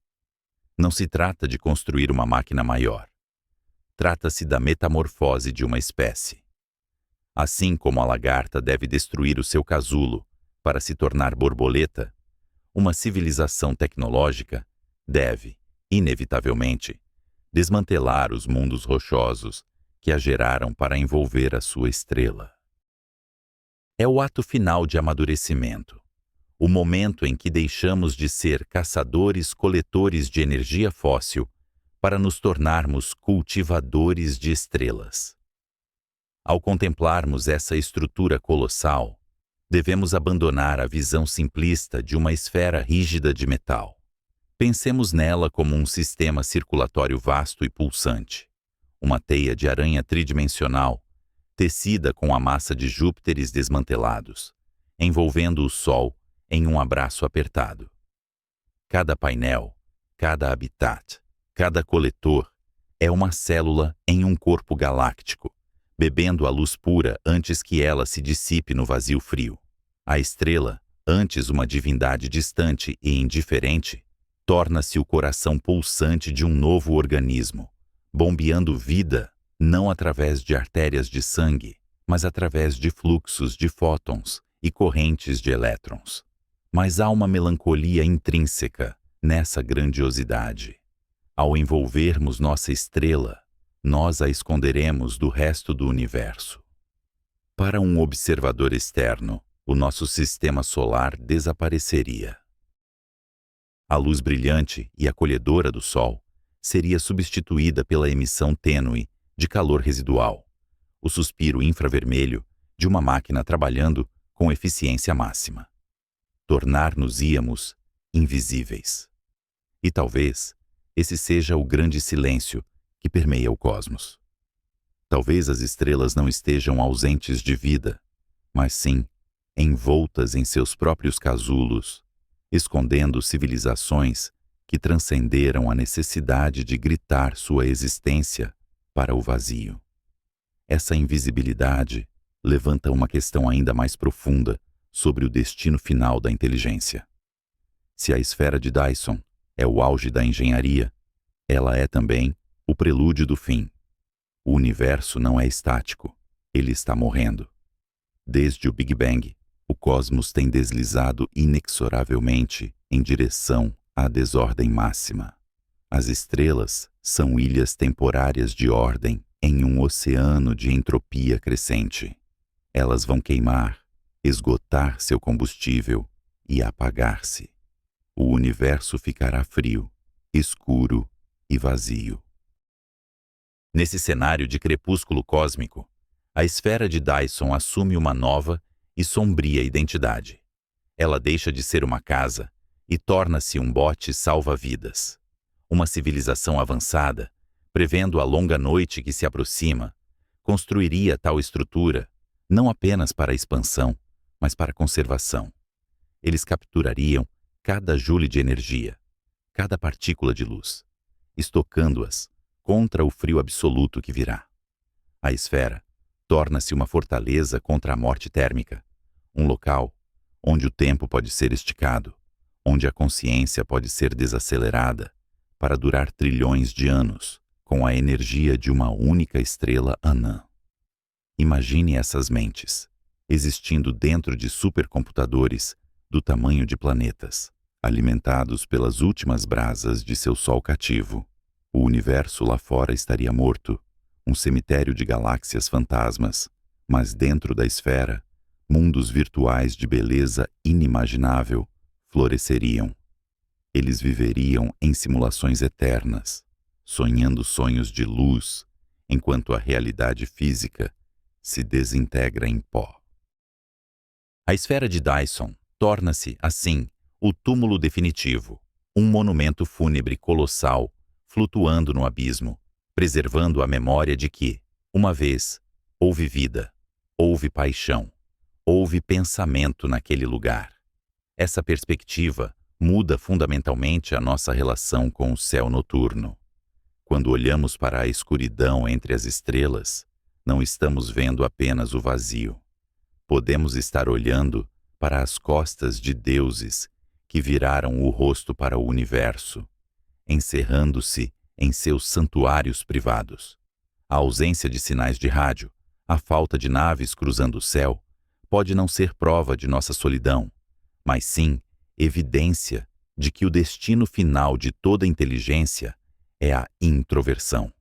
Não se trata de construir uma máquina maior. Trata-se da metamorfose de uma espécie. Assim como a lagarta deve destruir o seu casulo para se tornar borboleta, uma civilização tecnológica deve, inevitavelmente, desmantelar os mundos rochosos que a geraram para envolver a sua estrela. É o ato final de amadurecimento, o momento em que deixamos de ser caçadores-coletores de energia fóssil para nos tornarmos cultivadores de estrelas. Ao contemplarmos essa estrutura colossal, devemos abandonar a visão simplista de uma esfera rígida de metal. Pensemos nela como um sistema circulatório vasto e pulsante, uma teia de aranha tridimensional, tecida com a massa de Júpiteres desmantelados, envolvendo o Sol em um abraço apertado. Cada painel, cada habitat, cada coletor é uma célula em um corpo galáctico, bebendo a luz pura antes que ela se dissipe no vazio frio. A estrela, antes uma divindade distante e indiferente, torna-se o coração pulsante de um novo organismo, bombeando vida não através de artérias de sangue, mas através de fluxos de fótons e correntes de elétrons. Mas há uma melancolia intrínseca nessa grandiosidade. Ao envolvermos nossa estrela, nós a esconderemos do resto do universo. Para um observador externo, o nosso sistema solar desapareceria. A luz brilhante e acolhedora do Sol seria substituída pela emissão tênue de calor residual, o suspiro infravermelho de uma máquina trabalhando com eficiência máxima. Tornar-nos-íamos invisíveis. E talvez esse seja o grande silêncio que permeia o cosmos. Talvez as estrelas não estejam ausentes de vida, mas sim envoltas em seus próprios casulos, escondendo civilizações que transcenderam a necessidade de gritar sua existência para o vazio. Essa invisibilidade levanta uma questão ainda mais profunda sobre o destino final da inteligência. Se a esfera de Dyson é o auge da engenharia, ela é também o prelúdio do fim. O universo não é estático, ele está morrendo. Desde o Big Bang, o cosmos tem deslizado inexoravelmente em direção à desordem máxima. As estrelas são ilhas temporárias de ordem em um oceano de entropia crescente. Elas vão queimar, esgotar seu combustível e apagar-se. O universo ficará frio, escuro e vazio. Nesse cenário de crepúsculo cósmico, a esfera de Dyson assume uma nova e sombria identidade. Ela deixa de ser uma casa e torna-se um bote salva-vidas. Uma civilização avançada, prevendo a longa noite que se aproxima, construiria tal estrutura não apenas para a expansão, mas para a conservação. Eles capturariam cada joule de energia, cada partícula de luz, estocando-as contra o frio absoluto que virá. A esfera torna-se uma fortaleza contra a morte térmica, um local onde o tempo pode ser esticado, onde a consciência pode ser desacelerada para durar trilhões de anos com a energia de uma única estrela anã. Imagine essas mentes, existindo dentro de supercomputadores do tamanho de planetas, alimentados pelas últimas brasas de seu sol cativo. O universo lá fora estaria morto, um cemitério de galáxias fantasmas, mas dentro da esfera, mundos virtuais de beleza inimaginável floresceriam. Eles viveriam em simulações eternas, sonhando sonhos de luz, enquanto a realidade física se desintegra em pó. A esfera de Dyson torna-se, assim, o túmulo definitivo, um monumento fúnebre colossal, flutuando no abismo, preservando a memória de que, uma vez, houve vida, houve paixão, houve pensamento naquele lugar. Essa perspectiva muda fundamentalmente a nossa relação com o céu noturno. Quando olhamos para a escuridão entre as estrelas, não estamos vendo apenas o vazio. Podemos estar olhando para as costas de deuses que viraram o rosto para o universo, encerrando-se em seus santuários privados. A ausência de sinais de rádio, a falta de naves cruzando o céu, pode não ser prova de nossa solidão, mas sim evidência de que o destino final de toda inteligência é a introversão.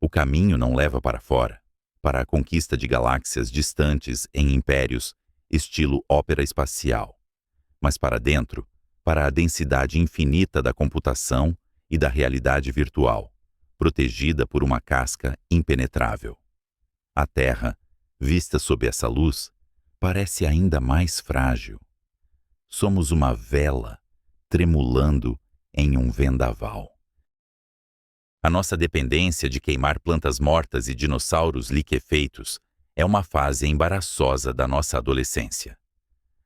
O caminho não leva para fora, para a conquista de galáxias distantes em impérios, estilo ópera espacial, mas para dentro, para a densidade infinita da computação e da realidade virtual, protegida por uma casca impenetrável. A Terra, vista sob essa luz, parece ainda mais frágil. Somos uma vela tremulando em um vendaval. A nossa dependência de queimar plantas mortas e dinossauros liquefeitos é uma fase embaraçosa da nossa adolescência.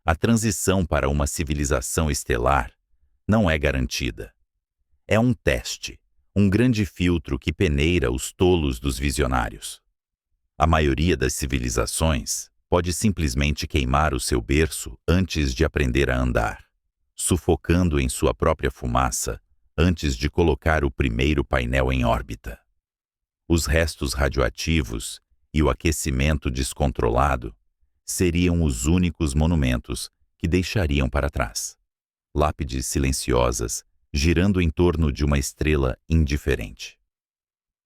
A transição para uma civilização estelar não é garantida. É um teste, um grande filtro que peneira os tolos dos visionários. A maioria das civilizações pode simplesmente queimar o seu berço antes de aprender a andar, sufocando em sua própria fumaça antes de colocar o primeiro painel em órbita. Os restos radioativos e o aquecimento descontrolado seriam os únicos monumentos que deixariam para trás. Lápides silenciosas girando em torno de uma estrela indiferente.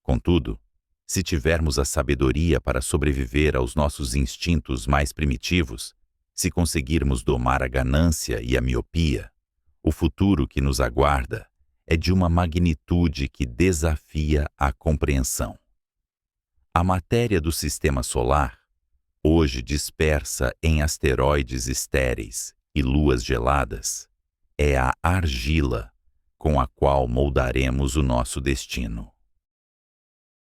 Contudo, se tivermos a sabedoria para sobreviver aos nossos instintos mais primitivos, se conseguirmos domar a ganância e a miopia, o futuro que nos aguarda é de uma magnitude que desafia a compreensão. A matéria do sistema solar, hoje dispersa em asteroides estéreis e luas geladas, é a argila com a qual moldaremos o nosso destino.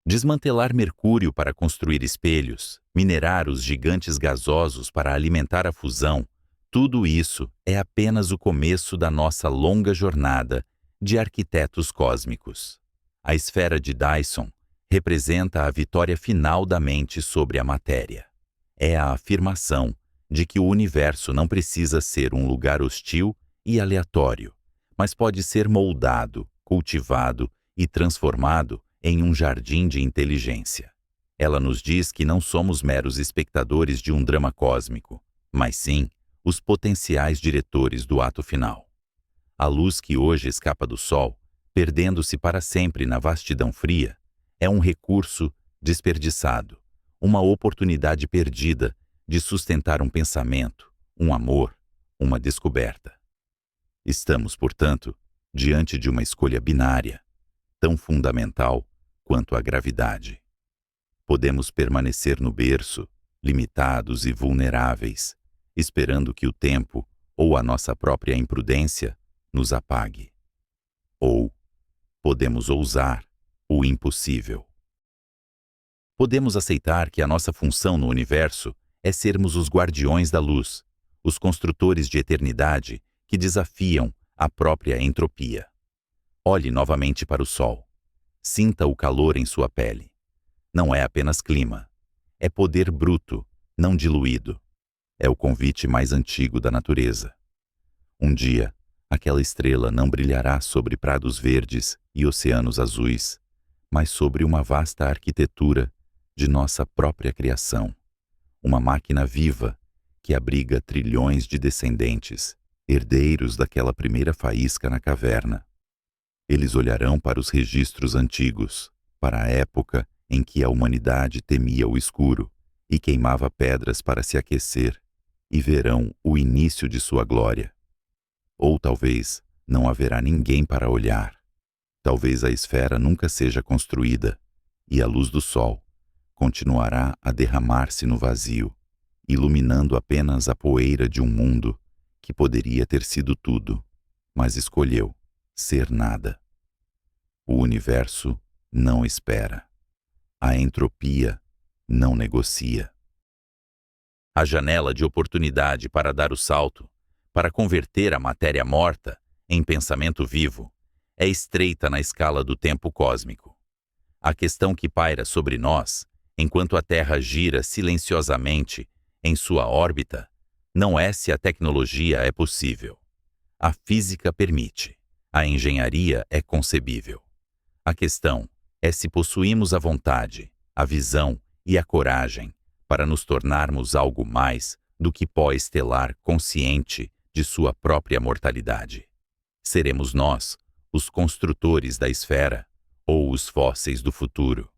Desmantelar Mercúrio para construir espelhos, minerar os gigantes gasosos para alimentar a fusão, tudo isso é apenas o começo da nossa longa jornada de arquitetos cósmicos. A esfera de Dyson representa a vitória final da mente sobre a matéria. É a afirmação de que o universo não precisa ser um lugar hostil e aleatório, mas pode ser moldado, cultivado e transformado em um jardim de inteligência. Ela nos diz que não somos meros espectadores de um drama cósmico, mas sim os potenciais diretores do ato final. A luz que hoje escapa do Sol, perdendo-se para sempre na vastidão fria, é um recurso desperdiçado, uma oportunidade perdida de sustentar um pensamento, um amor, uma descoberta. Estamos, portanto, diante de uma escolha binária, tão fundamental quanto a gravidade. Podemos permanecer no berço, limitados e vulneráveis, esperando que o tempo ou a nossa própria imprudência nos apague. Ou podemos ousar o impossível. Podemos aceitar que a nossa função no universo é sermos os guardiões da luz, os construtores de eternidade que desafiam a própria entropia. Olhe novamente para o Sol. Sinta o calor em sua pele. Não é apenas clima. É poder bruto, não diluído. É o convite mais antigo da natureza. Um dia, aquela estrela não brilhará sobre prados verdes e oceanos azuis, mas sobre uma vasta arquitetura de nossa própria criação. Uma máquina viva que abriga trilhões de descendentes, herdeiros daquela primeira faísca na caverna. Eles olharão para os registros antigos, para a época em que a humanidade temia o escuro e queimava pedras para se aquecer, e verão o início de sua glória. Ou talvez não haverá ninguém para olhar. Talvez a esfera nunca seja construída, e a luz do Sol continuará a derramar-se no vazio, iluminando apenas a poeira de um mundo que poderia ter sido tudo, mas escolheu ser nada. O universo não espera. A entropia não negocia. A janela de oportunidade para dar o salto, para converter a matéria morta em pensamento vivo, é estreita na escala do tempo cósmico. A questão que paira sobre nós, enquanto a Terra gira silenciosamente em sua órbita, não é se a tecnologia é possível. A física permite. A engenharia é concebível. A questão é se possuímos a vontade, a visão e a coragem para nos tornarmos algo mais do que pó estelar consciente de sua própria mortalidade. Seremos nós, os construtores da esfera, ou os fósseis do futuro?